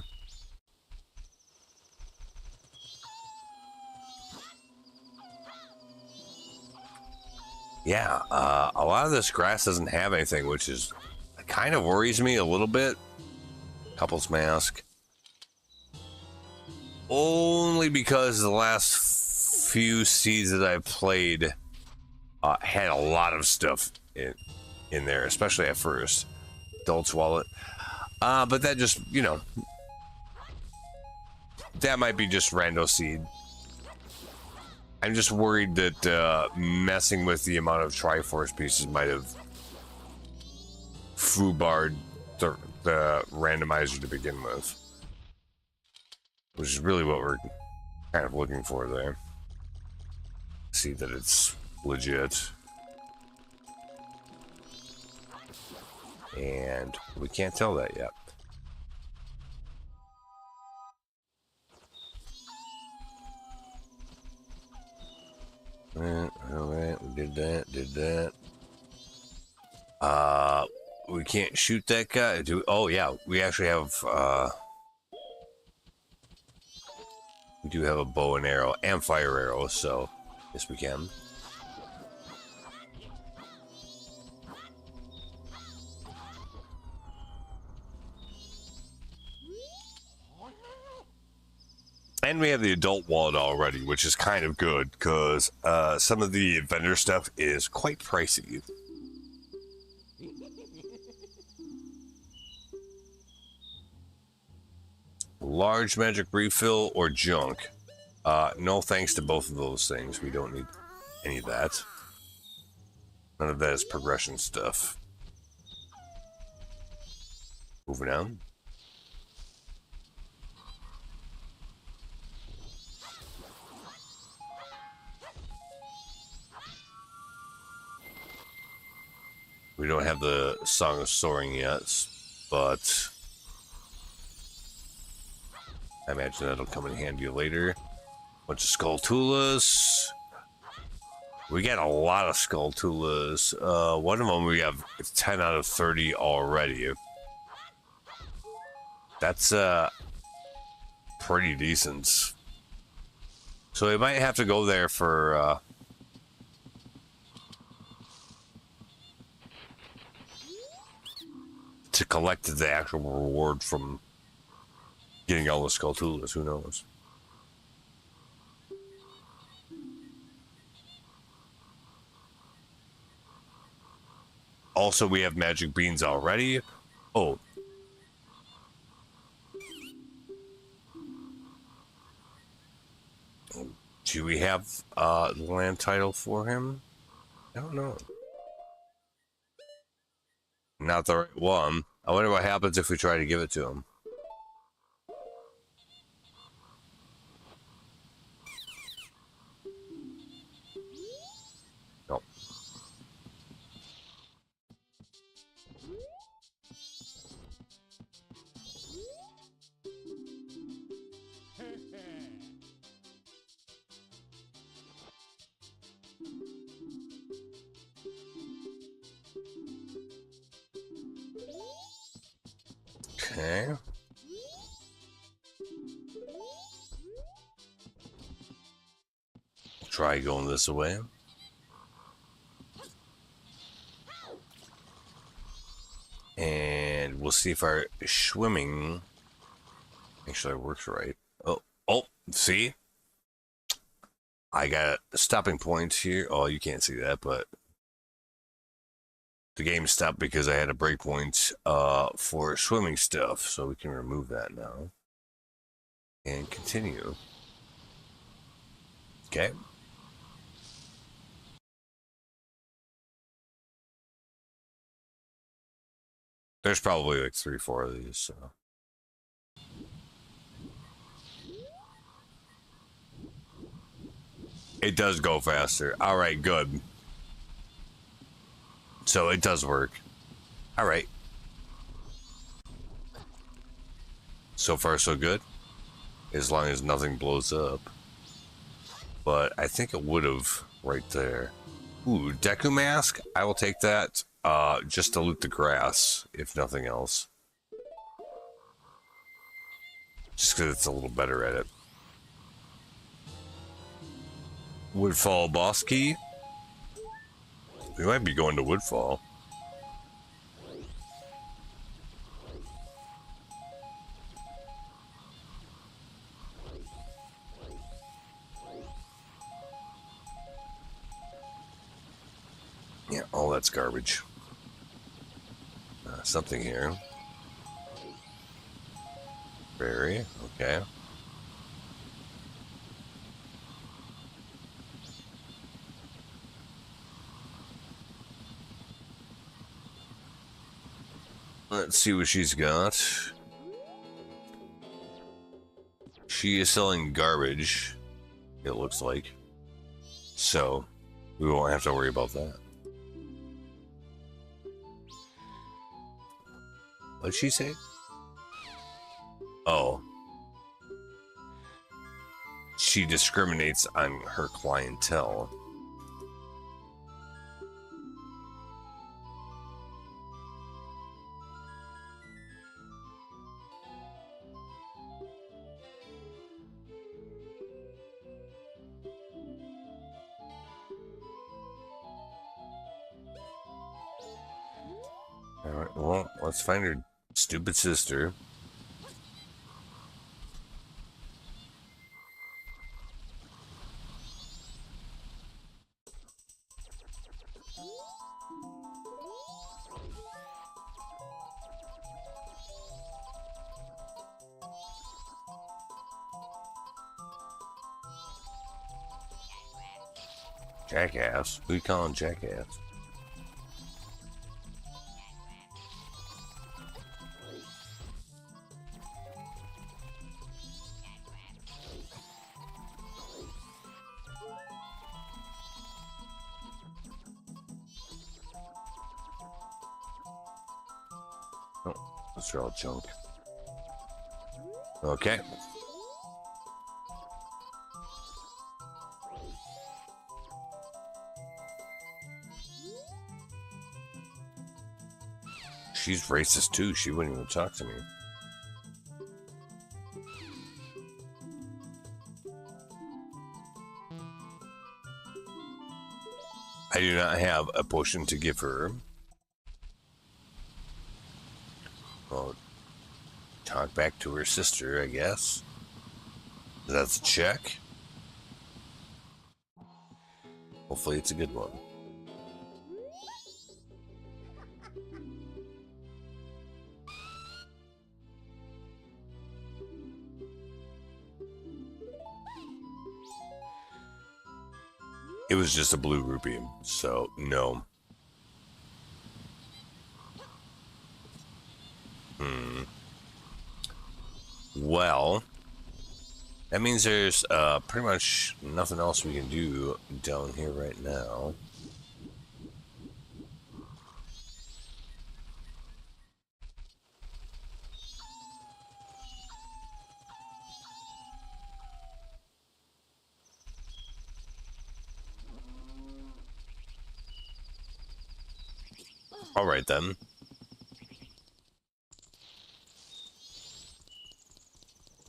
Yeah, a lot of this grass doesn't have anything, which is kind of worries me a little bit. Couples mask. Only because the last few seeds that I've played had a lot of stuff in there, especially at first. Adult's wallet. But that just, that might be just rando seed. I'm just worried that messing with the amount of Triforce pieces might have foobarred the randomizer to begin with. Which is really what we're kind of looking for there. See that it's legit. And we can't tell that yet. Alright, we did that. We can't shoot that guy. Oh yeah, we actually have we do have a bow and arrow and fire arrow, so yes we can. And we have the adult wallet already, which is kind of good, because some of the vendor stuff is quite pricey. Large magic refill or junk? No thanks to both of those things. We don't need any of that. None of that is progression stuff. Moving on. We don't have the Song of Soaring yet. but I imagine that'll come in handy later. Bunch of Skulltulas. We got a lot of Skulltulas. One of them we have 10 out of 30 already. That's pretty decent. So we might have to go there for to collect the actual reward from getting all the Skulltulas. Who knows? Also, we have magic beans already. Oh. Do we have the land title for him? I don't know. Not the right one. I wonder what happens if we try to give it to him. Nope. Okay. Try going this way. And we'll see if our swimming actually works right. Oh, see? I got a stopping point here. Oh, you can't see that, but the game stopped because I had a breakpoint for swimming stuff, so we can remove that now. And continue. Okay. There's probably like 3 or 4 of these, so. It does go faster. All right, good. So it does work. All right. So far, so good. As long as nothing blows up. But I think it would have right there. Ooh, Deku Mask. I will take that just to loot the grass, if nothing else. Just because it's a little better at it. Woodfall boss key. We might be going to Woodfall. Yeah, all that's garbage. Something here. Berry, okay. Let's see what she's got. She is selling garbage, it looks like. So, we won't have to worry about that. What'd she say? Oh. She discriminates on her clientele. Alright, well, let's find her stupid sister. Jackass? Who you calling jackass? Those are all junk. Okay. She's racist too. She wouldn't even talk to me. I do not have a potion to give her. Well, talk back to her sister, I guess. That's a check. Hopefully it's a good one. It was just a blue rupee, so no. Well, that means there's pretty much nothing else we can do down here right now. All right then.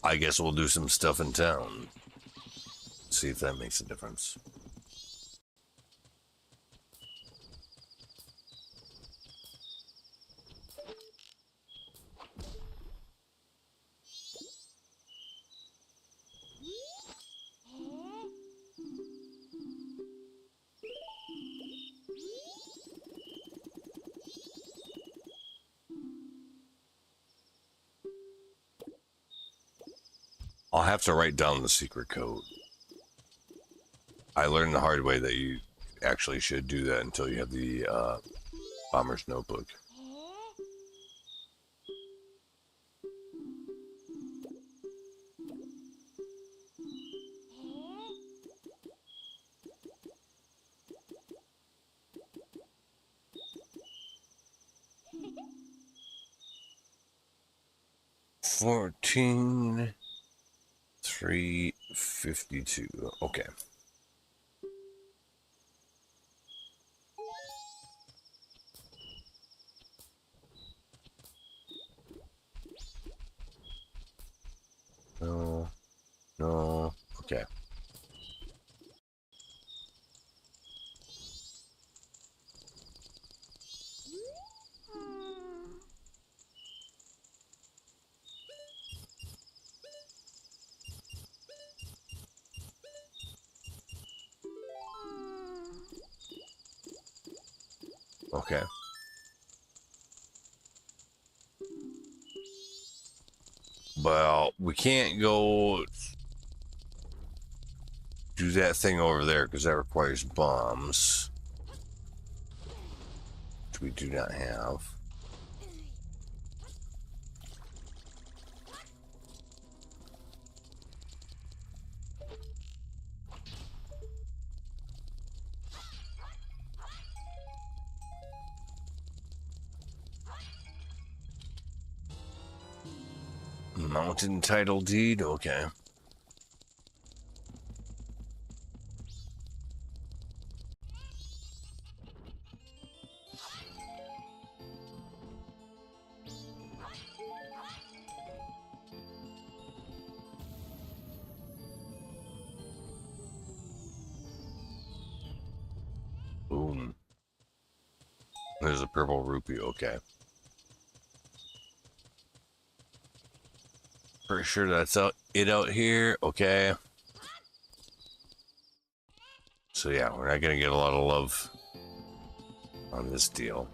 I guess we'll do some stuff in town. See if that makes a difference. I'll have to write down the secret code. I learned the hard way that you actually should do that until you have the bomber's notebook. $14,352. Okay. No. No. Okay. Okay. Well, we can't go do that thing over there because that requires bombs, which we do not have. Mountain title deed, okay. Boom. There's a purple rupee, okay. Pretty sure that's it out here, okay. So yeah, we're not gonna get a lot of love on this deal.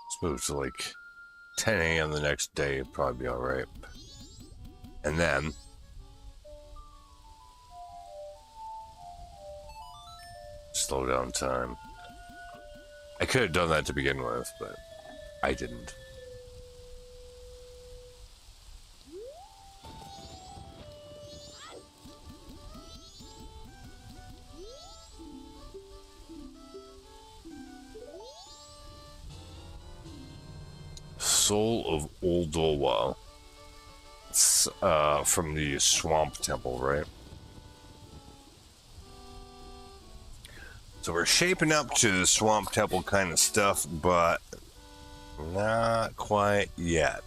Let's move to like 10 a.m. the next day. Probably be alright. And then slow down time. I could have done that to begin with, but I didn't. Soul of Oldowa. It's from the Swamp Temple, right? So we're shaping up to the Swamp Temple kind of stuff, but not quite yet.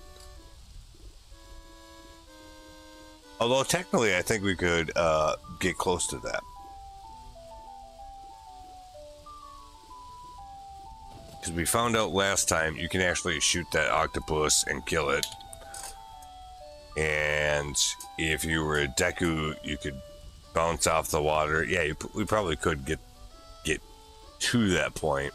Although technically I think we could get close to that. Because we found out last time you can actually shoot that octopus and kill it. And if you were a Deku, you could bounce off the water. Yeah, we probably could get to that point.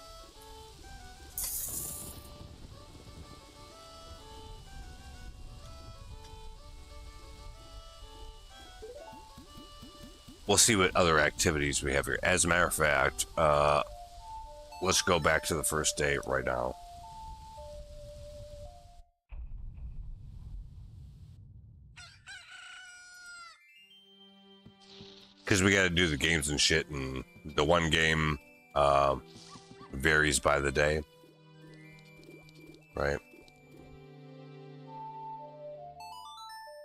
We'll see what other activities we have here. As a matter of fact, let's go back to the first day right now. Because we got to do the games and shit, and the one game varies by the day, right?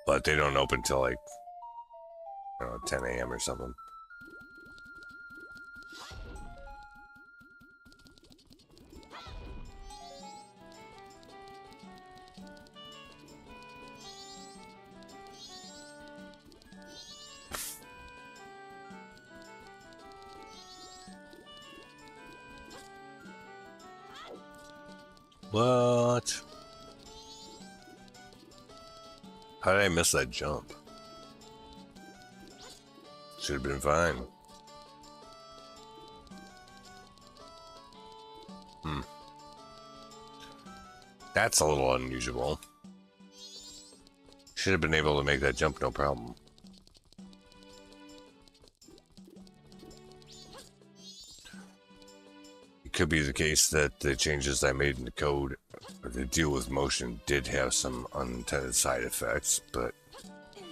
But they don't open till like 10 a.m. or something. What? How did I miss that jump? Should have been fine. That's a little unusual. Should have been able to make that jump no problem. It could be the case that the changes I made in the code or the deal with motion did have some unintended side effects, but it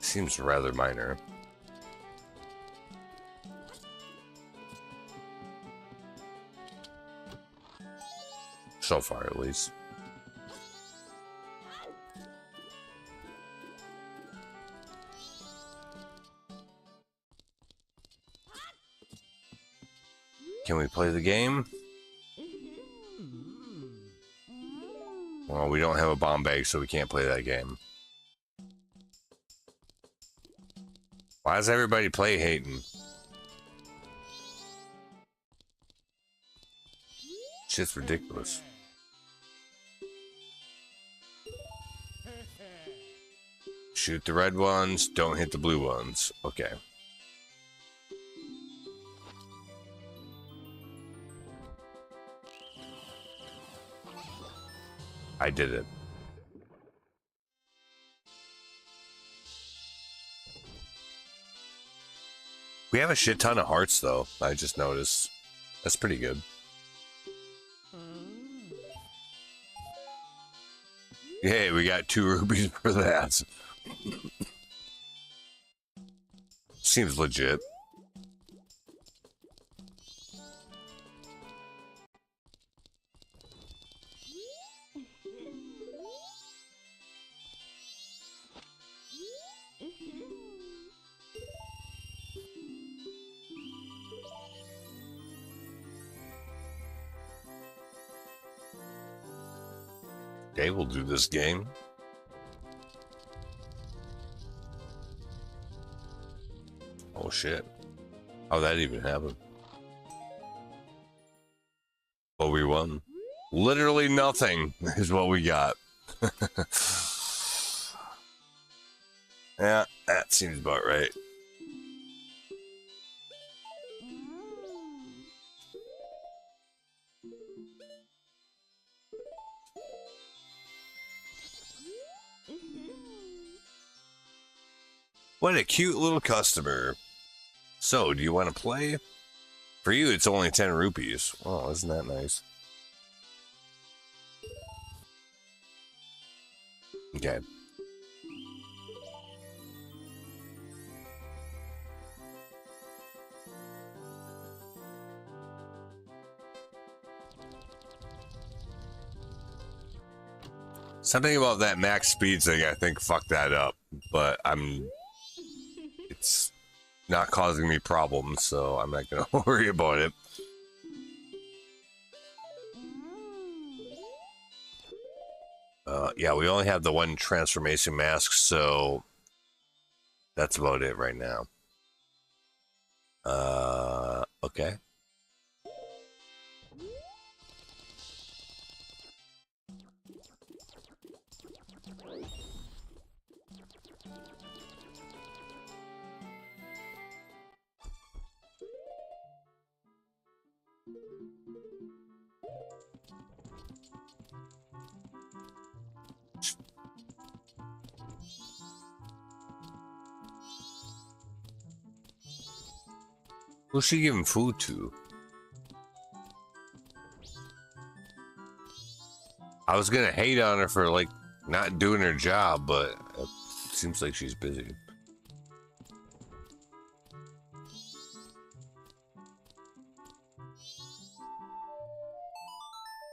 seems rather minor. So far, at least. Can we play the game? Well, we don't have a bomb bag, so we can't play that game. Why does everybody play hating? Shit's ridiculous. Shoot the red ones, don't hit the blue ones. Okay. I did it. We have a shit ton of hearts, though. I just noticed. That's pretty good. Hey, we got 2 rubies for that. Seems legit. Okay, we'll do this game. Oh shit. How'd that even happen? Well, we won. Literally nothing is what we got. Yeah, that seems about right. What a cute little customer. So, do you want to play? For you, it's only 10 rupees. Oh, isn't that nice? Okay. Something about that max speed thing, I think, fucked that up. But it's not causing me problems, so I'm not gonna worry about it. Yeah, we only have the one transformation mask, so that's about it right now. Okay. Who's she giving food to? I was gonna hate on her for, like, not doing her job, but it seems like she's busy.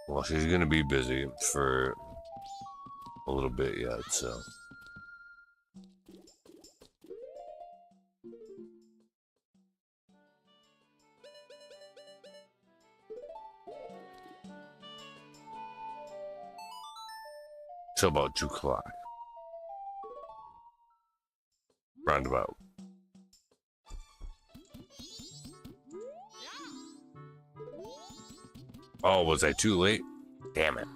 Well, she's gonna be busy for a little bit yet, so. Till about 2 o'clock. Roundabout. Oh, was I too late? Damn it.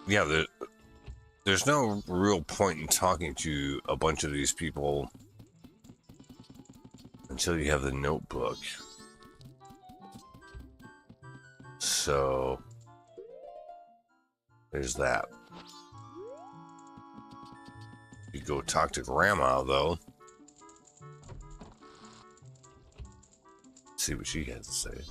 Yeah, there's no real point in talking to a bunch of these people until you have the notebook. So there's that. You go talk to Grandma, though. See what she has to say.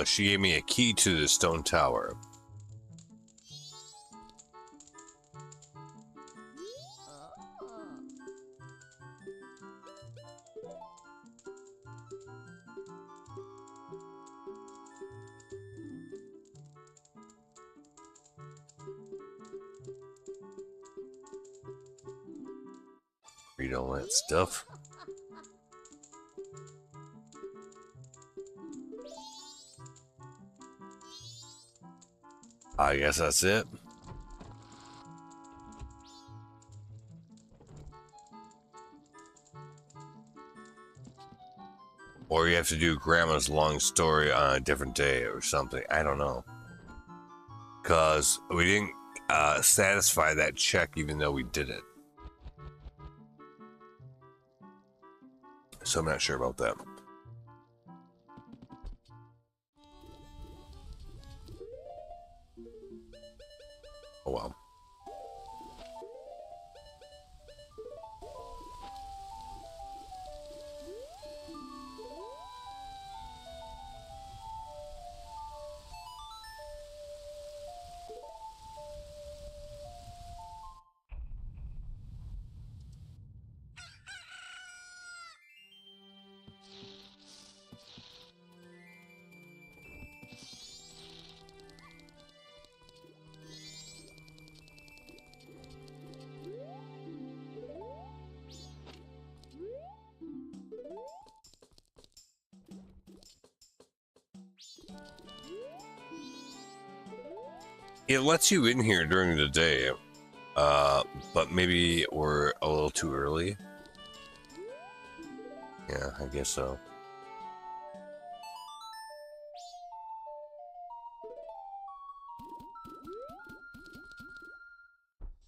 She gave me a key to the stone tower. Read all that stuff. I guess that's it. Or you have to do Grandma's long story on a different day or something. I don't know. Because we didn't satisfy that check even though we did it. So I'm not sure about that. Oh well. It lets you in here during the day, but maybe we're a little too early. Yeah, I guess so.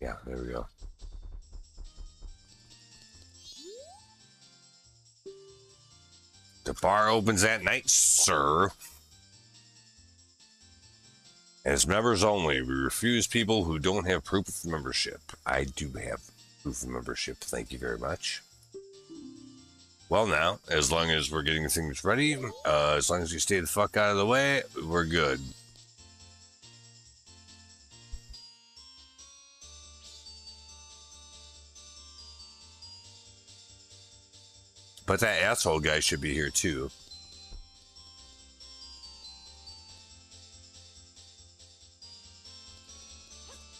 Yeah, there we go. The bar opens at night, sir. As members only, we refuse people who don't have proof of membership. I do have proof of membership, thank you very much. Well now, as long as we're getting things ready, as long as you stay the fuck out of the way, we're good. But that asshole guy should be here too.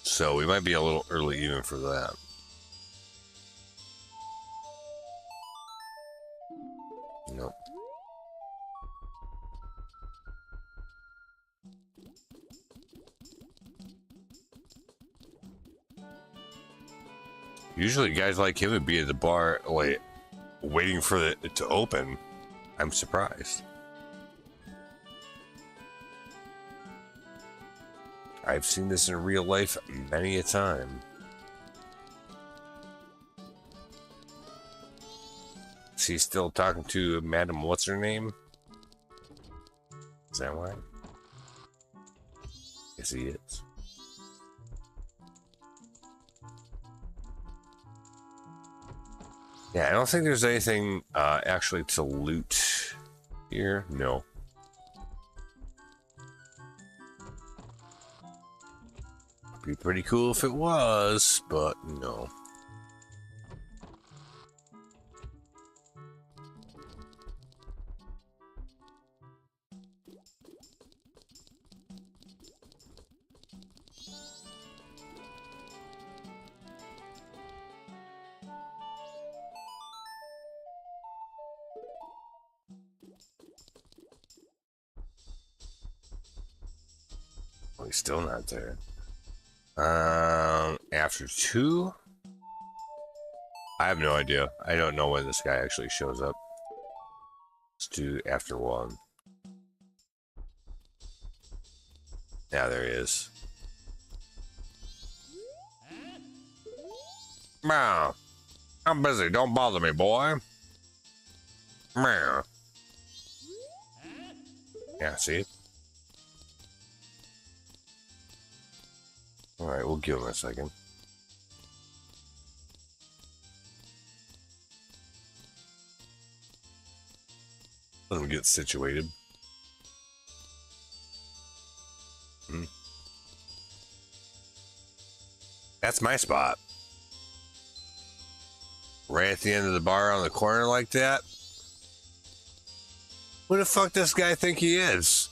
So we might be a little early even for that. Nope. Usually guys like him would be at the bar, like, waiting for it to open. I'm surprised. I've seen this in real life many a time. Is he still talking to Madam What's her name? Is that why? Yes, he is. Yeah, I don't think there's anything actually to loot here. No. Be pretty cool if it was, but no. Oh, he's still not there. After 2? I have no idea. I don't know when this guy actually shows up. Let's do after 1. Yeah, there he is. Meow. I'm busy. Don't bother me, boy. Meow. Yeah, see? Alright, we'll give him a second. Let him get situated. That's my spot. Right at the end of the bar on the corner like that. Who the fuck does this guy think he is?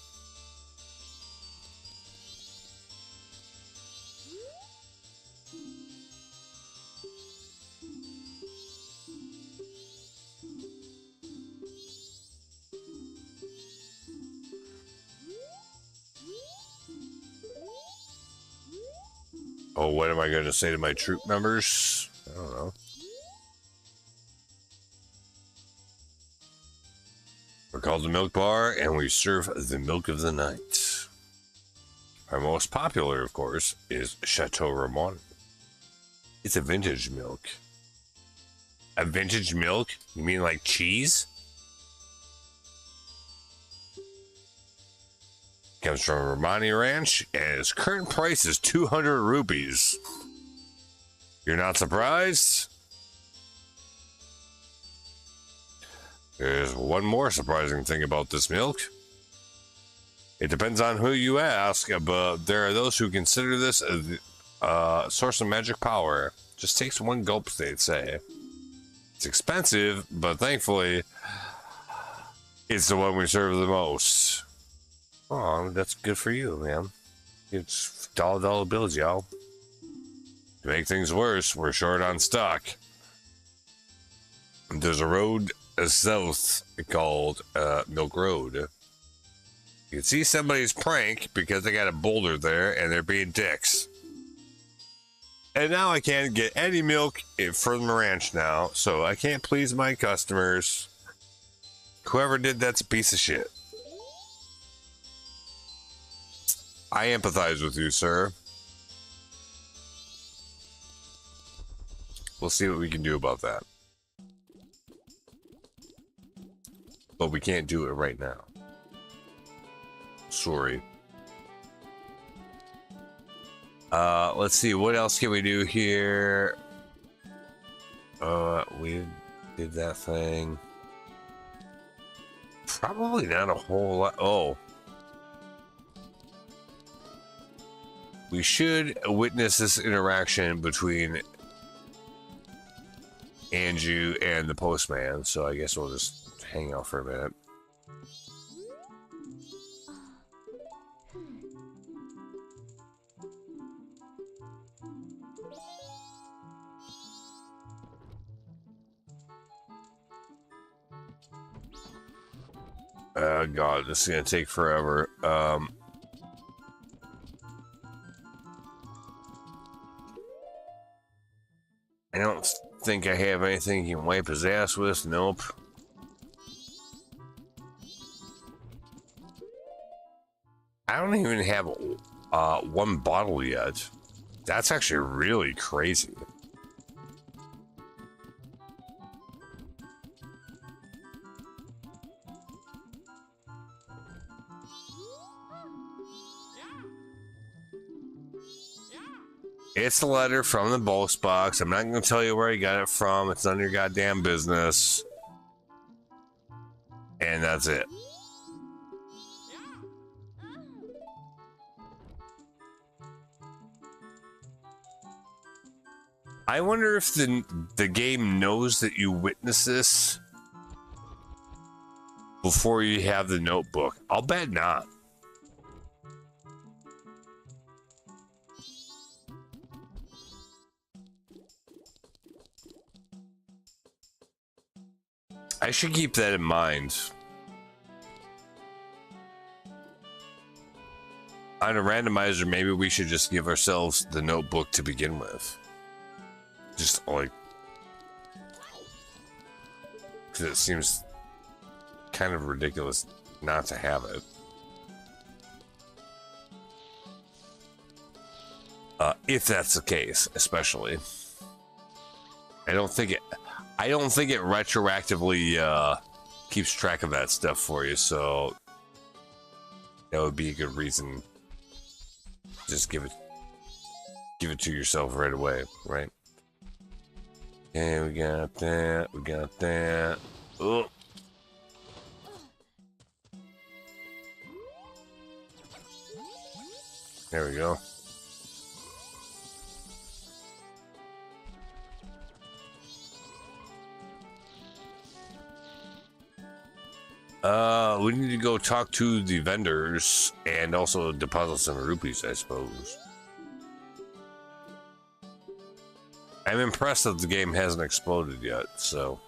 Oh, what am I going to say to my troop members? I don't know. We're called the Milk Bar, and we serve the milk of the night. Our most popular, of course, is Chateau Ramon. It's a vintage milk. A vintage milk? You mean like cheese? Comes from Romani Ranch, and its current price is 200 rupees. You're not surprised? There's one more surprising thing about this milk. It depends on who you ask, but there are those who consider this a source of magic power. Just takes one gulp, they'd say. It's expensive, but thankfully, it's the one we serve the most. Oh, that's good for you, man. It's dollar bills, y'all. To make things worse, we're short on stock. There's a road south called Milk Road. You can see somebody's prank because they got a boulder there and they're being dicks. And now I can't get any milk from the ranch now, so I can't please my customers. Whoever did that's a piece of shit. I empathize with you, sir. We'll see what we can do about that. But we can't do it right now. Sorry. Let's see, what else can we do here? We did that thing. Probably not a whole lot. Oh. We should witness this interaction between Anju and the postman, so I guess we'll just hang out for a minute. Oh god, this is gonna take forever. I don't think I have anything he can wipe his ass with. Nope. I don't even have one bottle yet. That's actually really crazy. It's a letter from the post box. I'm not going to tell you where he got it from. It's none of your goddamn business. And that's it. I wonder if the game knows that you witness this before you have the notebook. I'll bet not. I should keep that in mind. On a randomizer, maybe we should just give ourselves the notebook to begin with. Just like... because it seems kind of ridiculous not to have it. If that's the case, especially. I don't think it retroactively keeps track of that stuff for you, so that would be a good reason. Just give it to yourself right away, right? And we got that. We got that. Oh. There we go. We need to go talk to the vendors and also deposit some rupees, I suppose. I'm impressed that the game hasn't exploded yet, so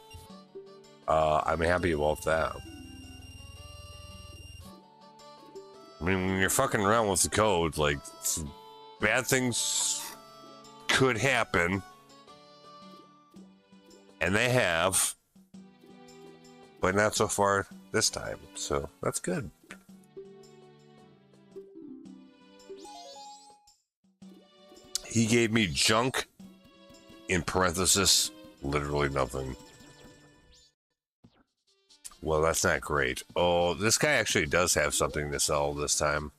I'm happy about that. I mean, when you're fucking around with the code, like, bad things could happen, and they have, but not so far this time, so that's good. He gave me junk, in parenthesis, literally nothing. Well, that's not great. Oh, this guy actually does have something to sell this time.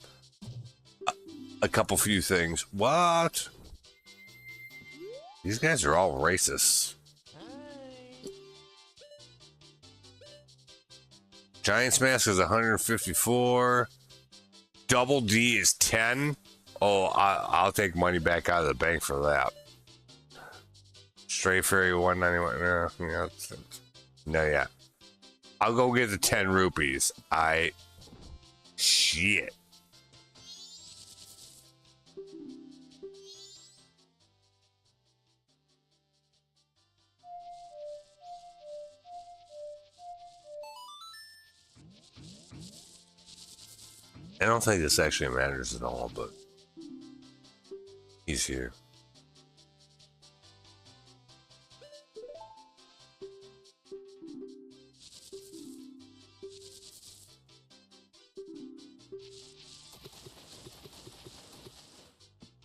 A few things. What? These guys are all racist. Giant's Mask is 154. Double D is 10. Oh, I'll take money back out of the bank for that. Stray Fairy 191. No, yeah. I'll go get the 10 rupees. Shit. I don't think this actually matters at all, but he's here.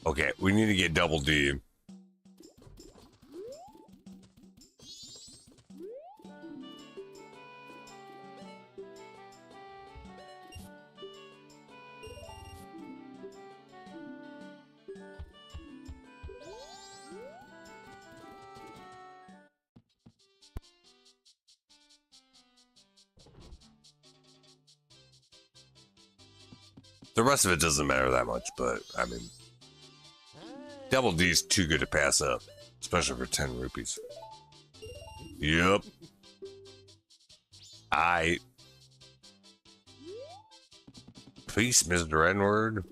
Okay, we need to get Double D. The rest of it doesn't matter that much, but I mean, Double D's too good to pass up, especially for 10 rupees. Yep. Peace, Mr. Edward.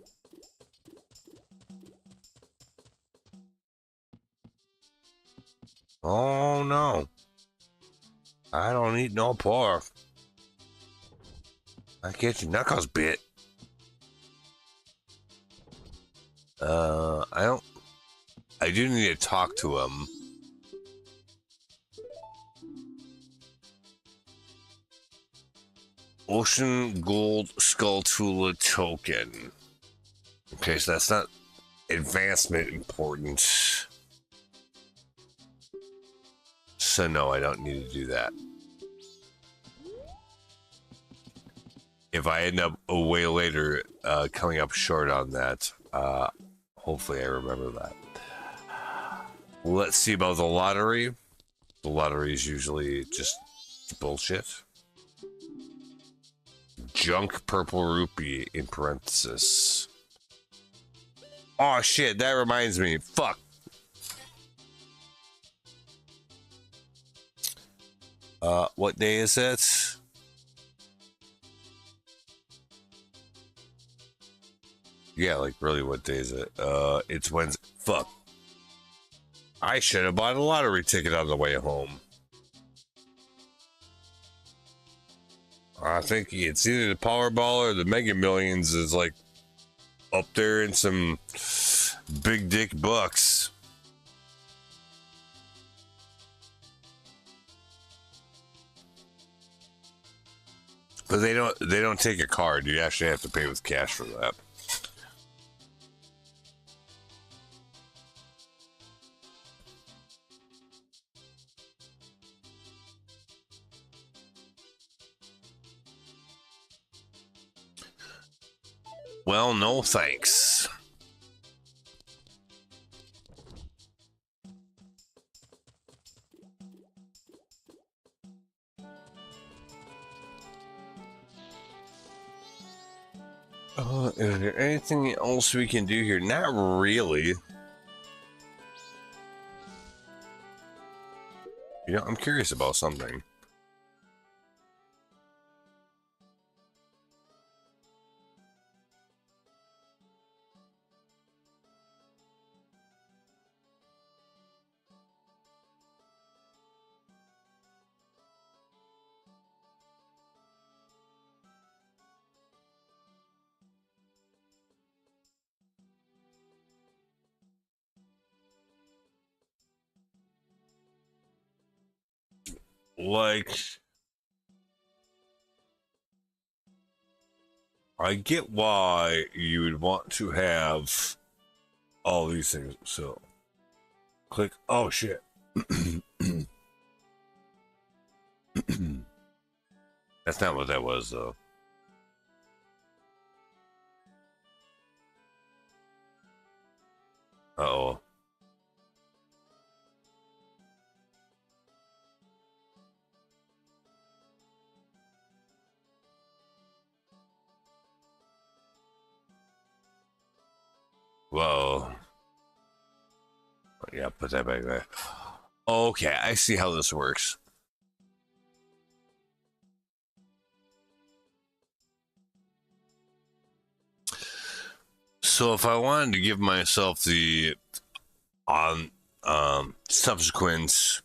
Oh no. I don't eat no pork. I get your knuckles bit. I do need to talk to him. Ocean Gold Skulltula token. Okay, so that's not advancement important. So no, I don't need to do that. If I end up way later coming up short on that, hopefully I remember that. Let's see about the lottery. The lottery is usually just bullshit. Junk purple rupee in parenthesis. Oh shit, that reminds me. Fuck. What day is it? Yeah, like really, what day is it? It's Wednesday. Fuck. I should have bought a lottery ticket on the way home. I think it's either the Powerball or the Mega Millions is like up there in some big dick bucks. But they don't take a card. You actually have to pay with cash for that. Well, no thanks. Is there anything else we can do here? Not really. You know, I'm curious about something. Like, I get why you would want to have all these things. So, click. Oh, shit. That's not what that was, though. Uh-oh. Whoa. Yeah, put that back there. Okay, I see how this works. So if I wanted to give myself the subsequent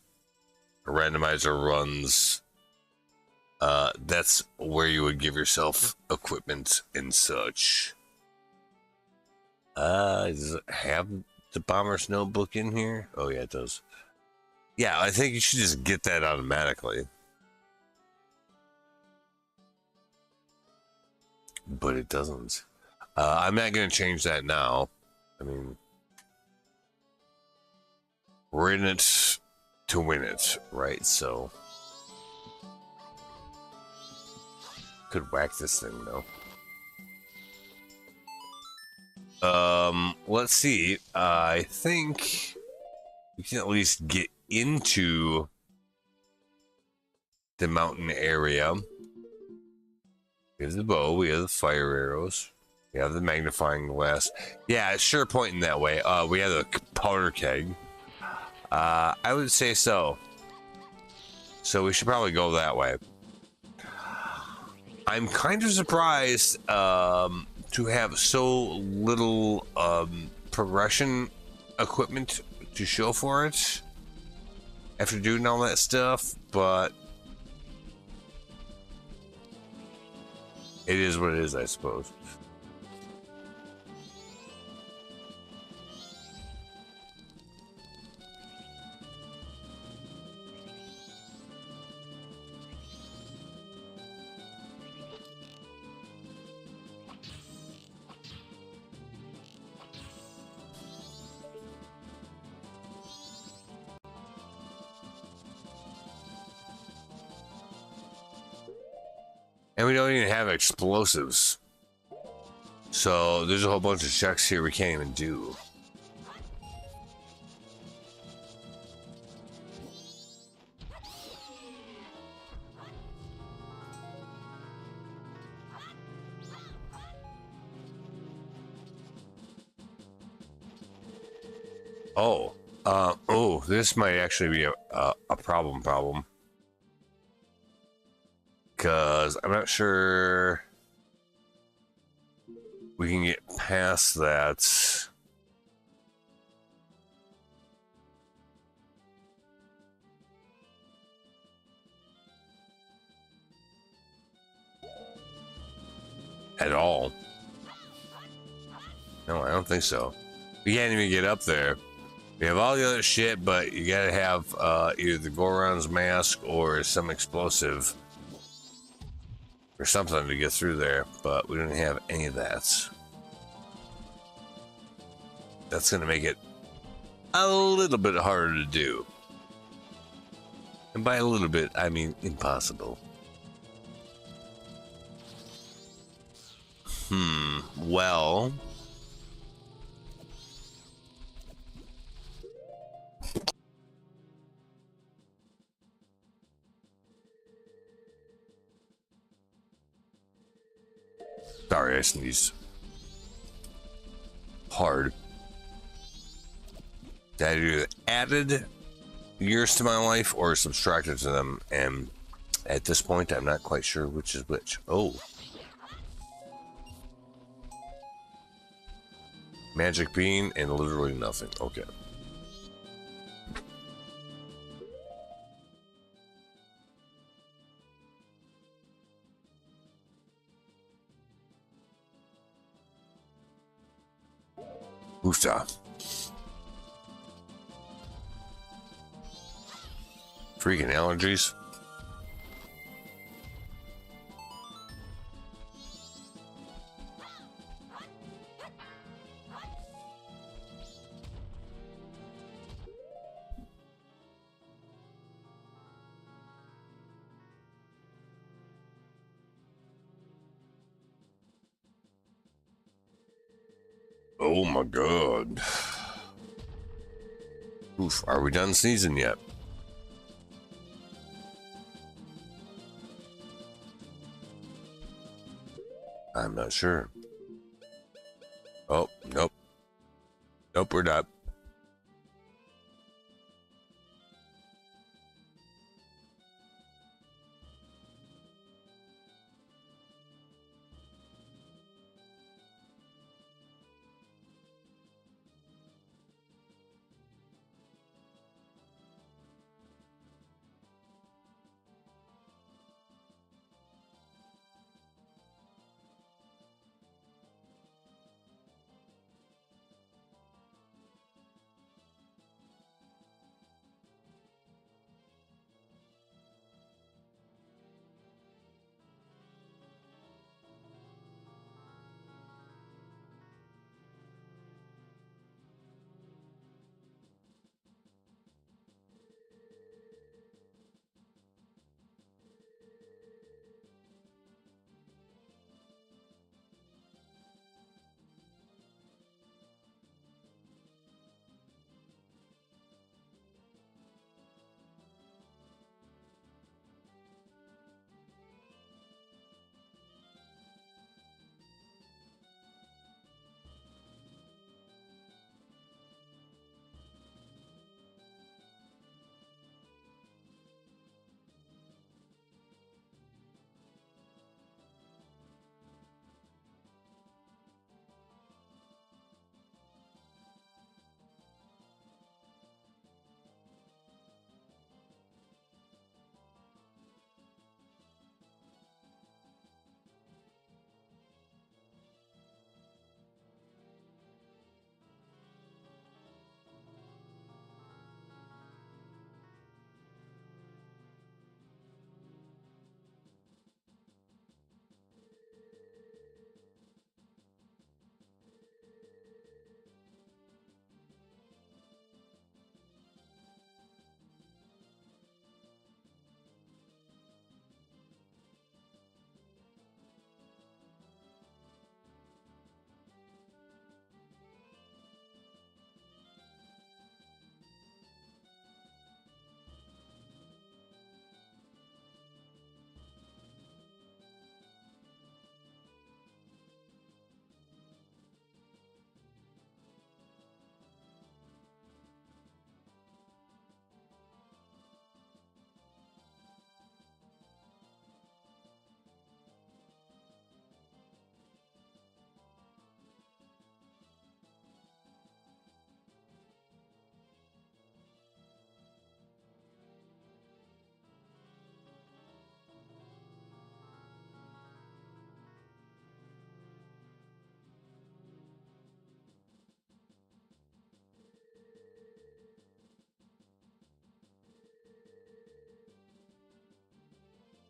randomizer runs That's where you would give yourself equipment and such. Does it have the bomber's notebook in here? Oh yeah, it does. Yeah, I think you should just get that automatically. But it doesn't. I'm not going to change that now. I mean, we're in it to win it, right? So, could whack this thing though. Let's see. I think we can at least get into the mountain area. We have the bow, we have the fire arrows, we have the magnifying glass. Yeah, it's sure pointing that way. We have the powder keg. I would say so. So we should probably go that way. I'm kind of surprised to have so little progression equipment to show for it after doing all that stuff, but it is what it is, I suppose. And we don't even have explosives. So there's a whole bunch of checks here we can't even do. Oh, this might actually be a problem. Because I'm not sure we can get past that. At all. No, I don't think so. We can't even get up there. We have all the other shit, but you gotta have either the Goron's mask or some explosive or something to get through there, but we don't have any of that. That's gonna make it a little bit harder to do. And by a little bit, I mean impossible. Well... Sorry, I sneezed. Hard. That either added years to my life or subtracted to them, and at this point, I'm not quite sure which is which. Oh. Magic bean and literally nothing. Okay. Woofta. Freaking allergies. Oh my god. Oof, are we done sneezing yet? I'm not sure. Oh, nope. Nope, we're not.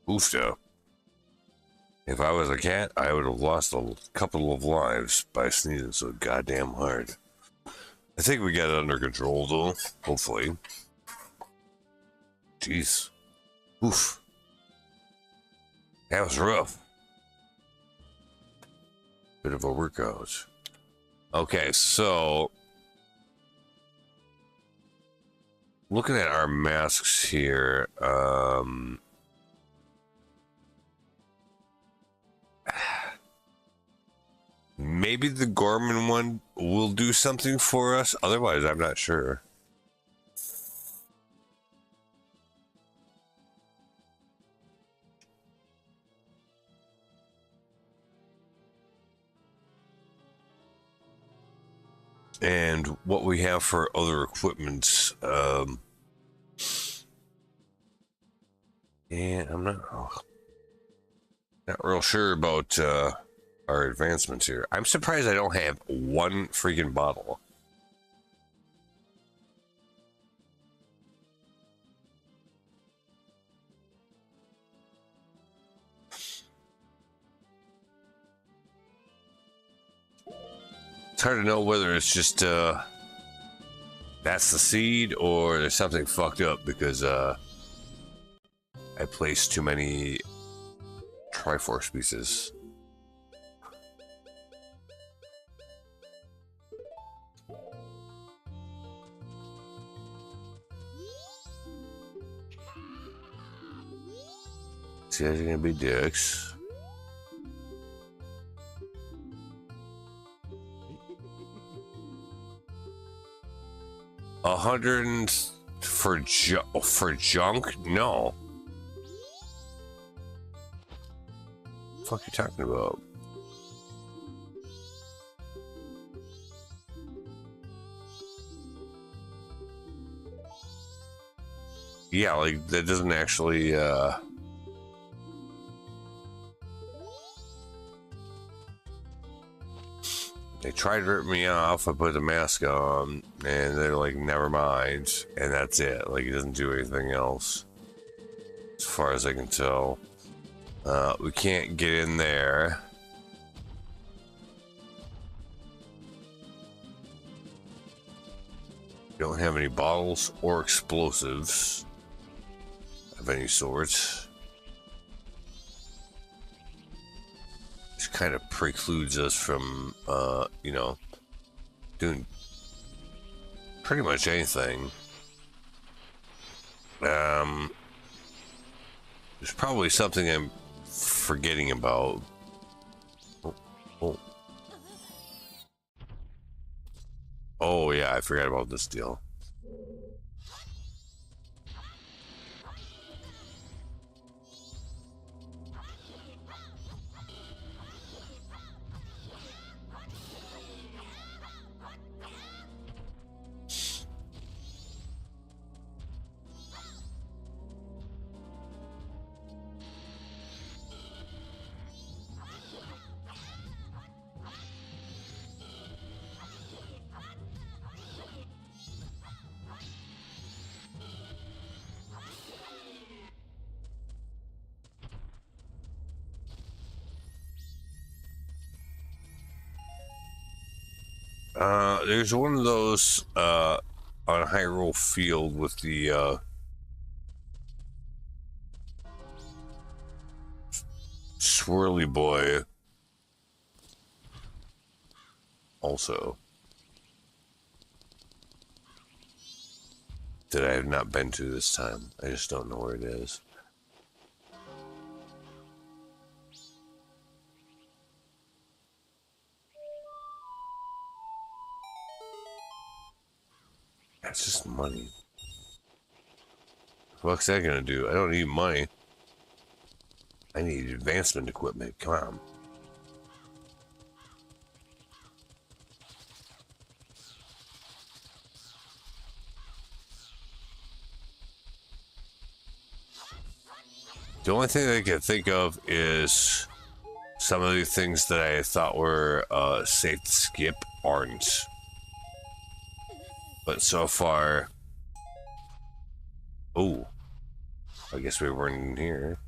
Oofta. If I was a cat, I would have lost a couple of lives by sneezing so goddamn hard. I think we got it under control, though. Hopefully. Jeez. Oof. That was rough. Bit of a workout. Okay, so... looking at our masks here, maybe the Gorman one will do something for us. Otherwise, I'm not sure. And what we have for other equipment, yeah, I'm not real sure about our advancements here. I'm surprised I don't have one freaking bottle. It's hard to know whether it's just that's the seed or there's something fucked up because I placed too many Triforce pieces. See, guys are gonna be dicks. $100 for junk? No. What the fuck are you talking about? Yeah, like that doesn't actually they tried to rip me off. I put the mask on, and they're like, never mind. And that's it. Like, it doesn't do anything else. As far as I can tell. We can't get in there. Don't have any bottles or explosives of any sort. Which kind of precludes us from, you know, doing pretty much anything. There's probably something I'm forgetting about. Oh yeah, I forgot about this deal. There's one of those on Hyrule Field with the swirly boy also that I have not been to this time. I just don't know where it is. That's just money. What's that gonna do? I don't need money. I need advancement equipment. Come on. The only thing I can think of is some of the things that I thought were safe to skip aren't. But so far... Oh. I guess we weren't in here.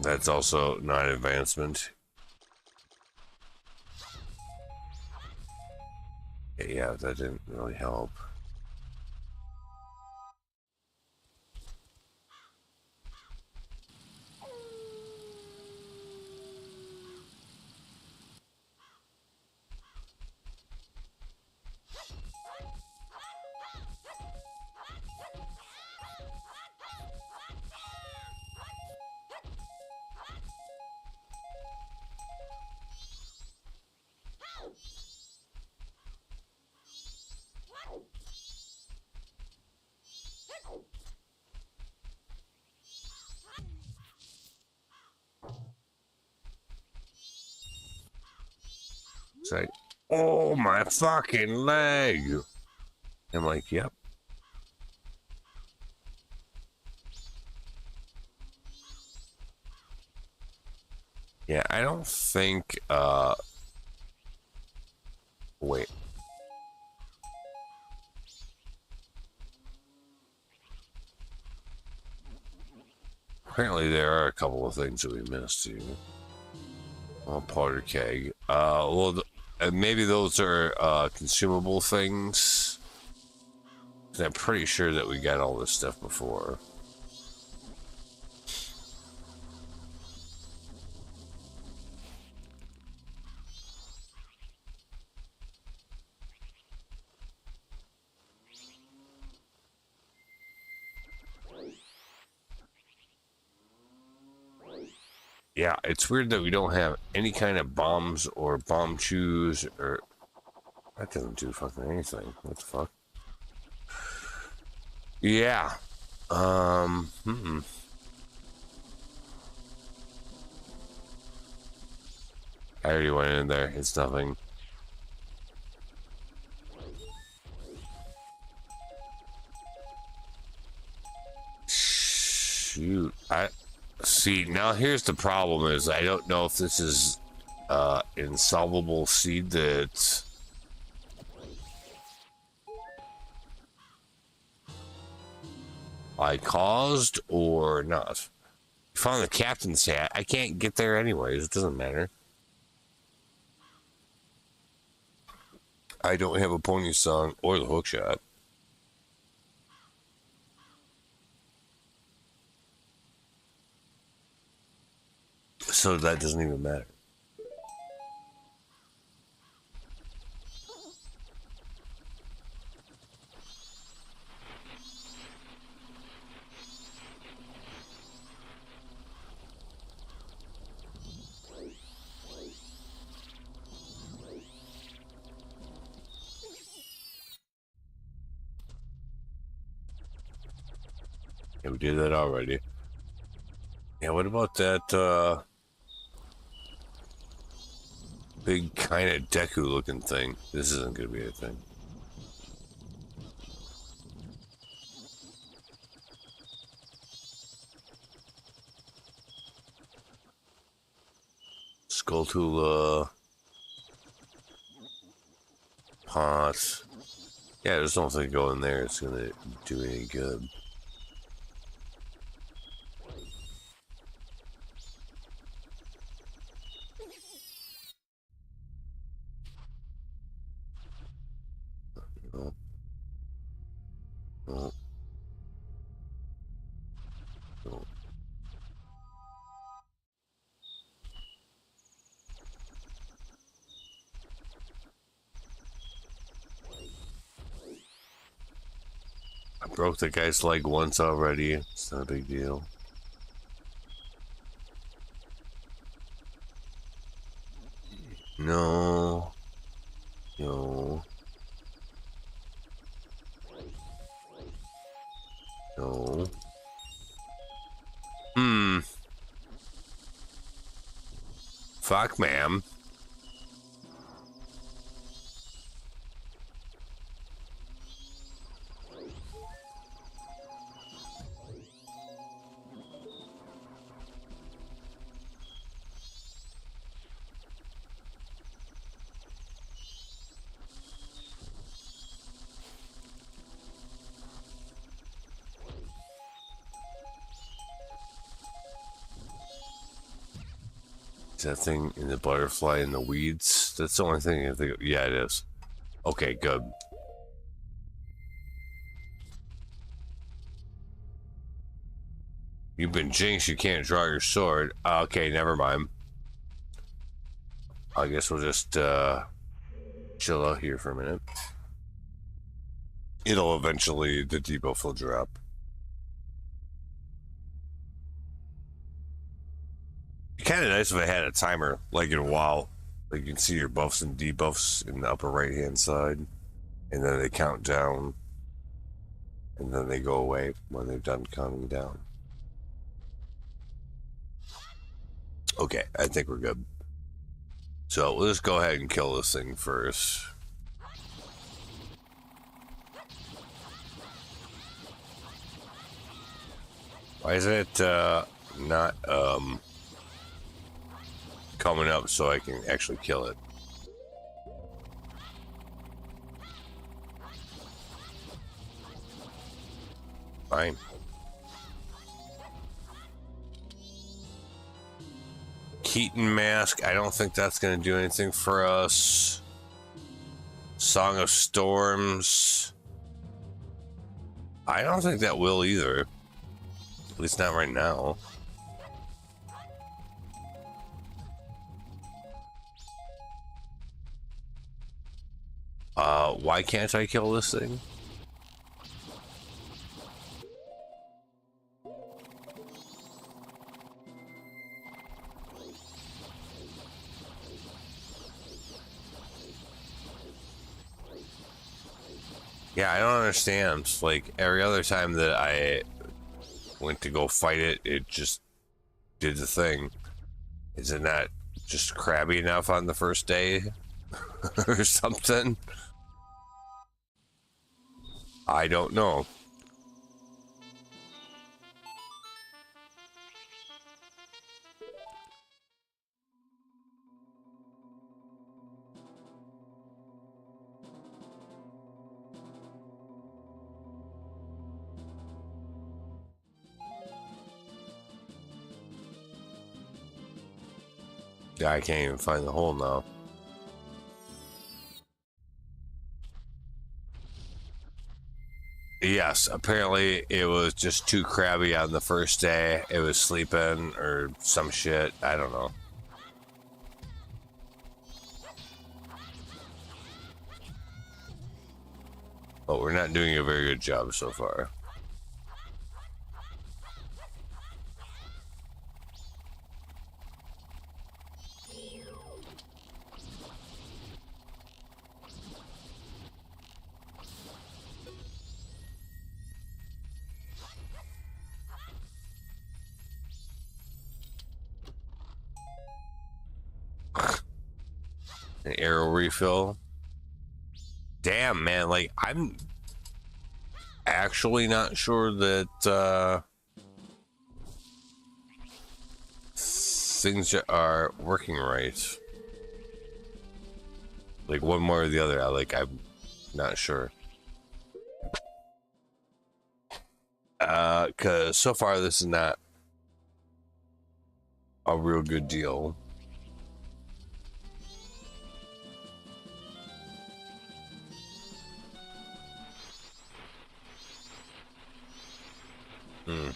That's also not advancement. Yeah, that didn't really help. It's like, oh, my fucking leg. I'm like, yep. Yeah, I don't think, wait. Apparently there are a couple of things that we missed here. Oh, powder keg. Well, maybe those are, consumable things. I'm pretty sure that we got all this stuff before. Yeah, it's weird that we don't have any kind of bombs or bomb chews or... That doesn't do fucking anything. What the fuck? Yeah. I already went in there. It's nothing. Shoot. See, now here's the problem is I don't know if this is insolvable seed that I caused or not. You found the captain's hat. I can't get there anyways. It doesn't matter. I don't have a pony song or the hook shot. So that doesn't even matter. Yeah, we did that already. Yeah, what about that big kind of Deku looking thing? This isn't gonna be a thing. Skulltula pot. Yeah, there's nothing going there. It's gonna do any good. No. No. No. I broke the guy's leg once already. It's not a big deal. No. No. No. Fuck, ma'am. Is that thing in the butterfly in the weeds? That's the only thing I think. Yeah, it is. Okay, good. You've been jinxed. You can't draw your sword. Okay, never mind. I guess we'll just chill out here for a minute. It'll eventually, the debuff will drop. Kind of nice if I had a timer, like in WoW. Like you can see your buffs and debuffs in the upper right hand side, and then they count down, and then they go away when they're done counting down. Okay, I think we're good. So let's go ahead and kill this thing first. Why is it not coming up so I can actually kill it? Fine. Keaton Mask, I don't think that's going to do anything for us. Song of Storms, I don't think that will either. At least not right now. Why can't I kill this thing? Yeah, I don't understand. Like, every other time that I went to go fight it, it just did the thing. Is it not just crabby enough on the first day? Or something? I don't know. Yeah, I can't even find the hole now. Yes, apparently it was just too crabby on the first day. It was sleeping or some shit. I don't know. But we're not doing a very good job so far. An arrow refill. Damn, man, like I'm actually not sure that things are working right. Like one more or the other, I'm not sure. Cause so far this is not a real good deal. Hmm.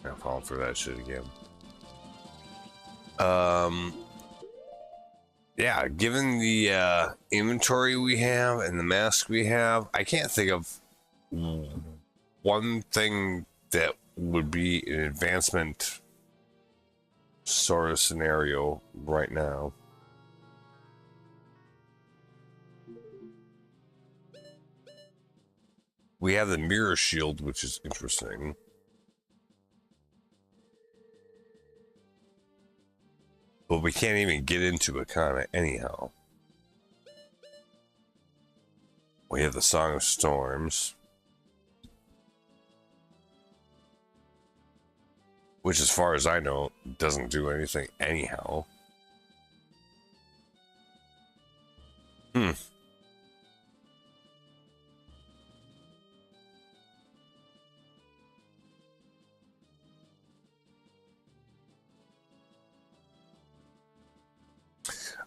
I'm falling for that shit again. Yeah, given the inventory we have and the mask we have, I can't think of one thing that would be an advancement sort of scenario right now. We have the mirror shield, which is interesting. But we can't even get into Akana anyhow. We have the Song of Storms, which as far as I know, doesn't do anything anyhow.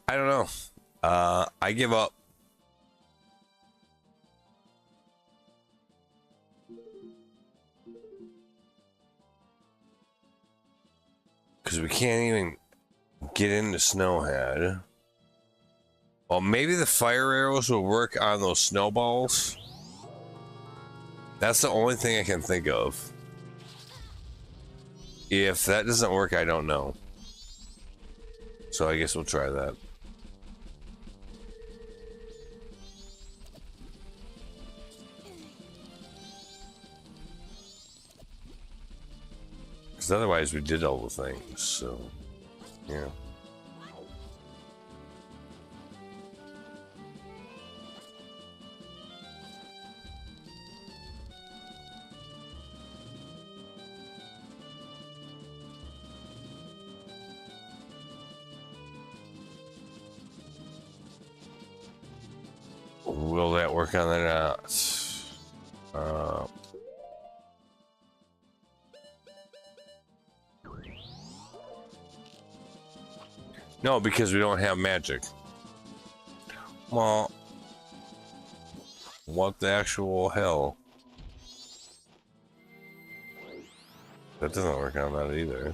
I don't know. I give up. Because we can't even get into Snowhead. Well, maybe the fire arrows will work on those snowballs. That's the only thing I can think of. If that doesn't work, I don't know. So I guess we'll try that. Because otherwise we did all the things, so yeah. Will that work on that? No, because we don't have magic. Well, what the actual hell? That doesn't work on that either.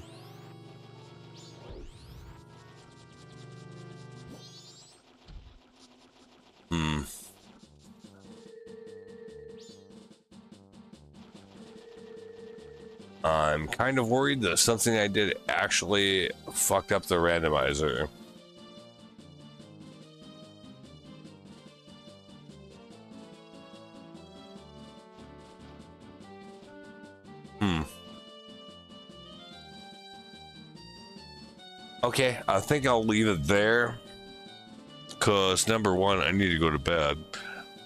I'm kind of worried that something I did actually fucked up the randomizer. Okay, I think I'll leave it there. Because number one, I need to go to bed.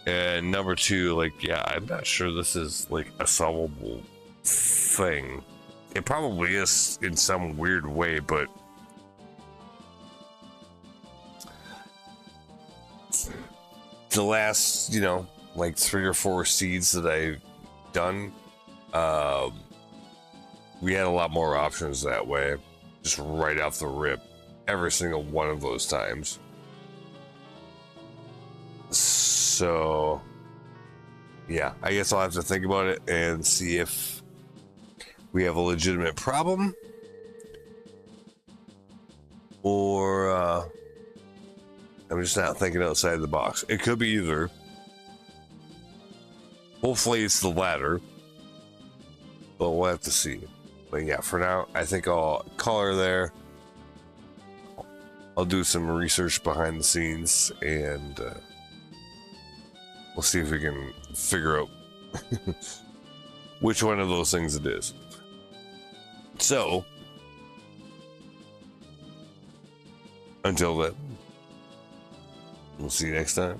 And number two, like, yeah, I'm not sure this is like a solvable thing. It probably is in some weird way, but the last, you know, like 3 or 4 seeds that I've done, we had a lot more options that way, just right off the rip, every single one of those times. So yeah, I guess I'll have to think about it and see if we have a legitimate problem, or I'm just not thinking outside the box. It could be either. Hopefully it's the latter, but we'll have to see. But yeah, for now, I think I'll call her there. I'll do some research behind the scenes, and we'll see if we can figure out which one of those things it is. So, until then, we'll see you next time.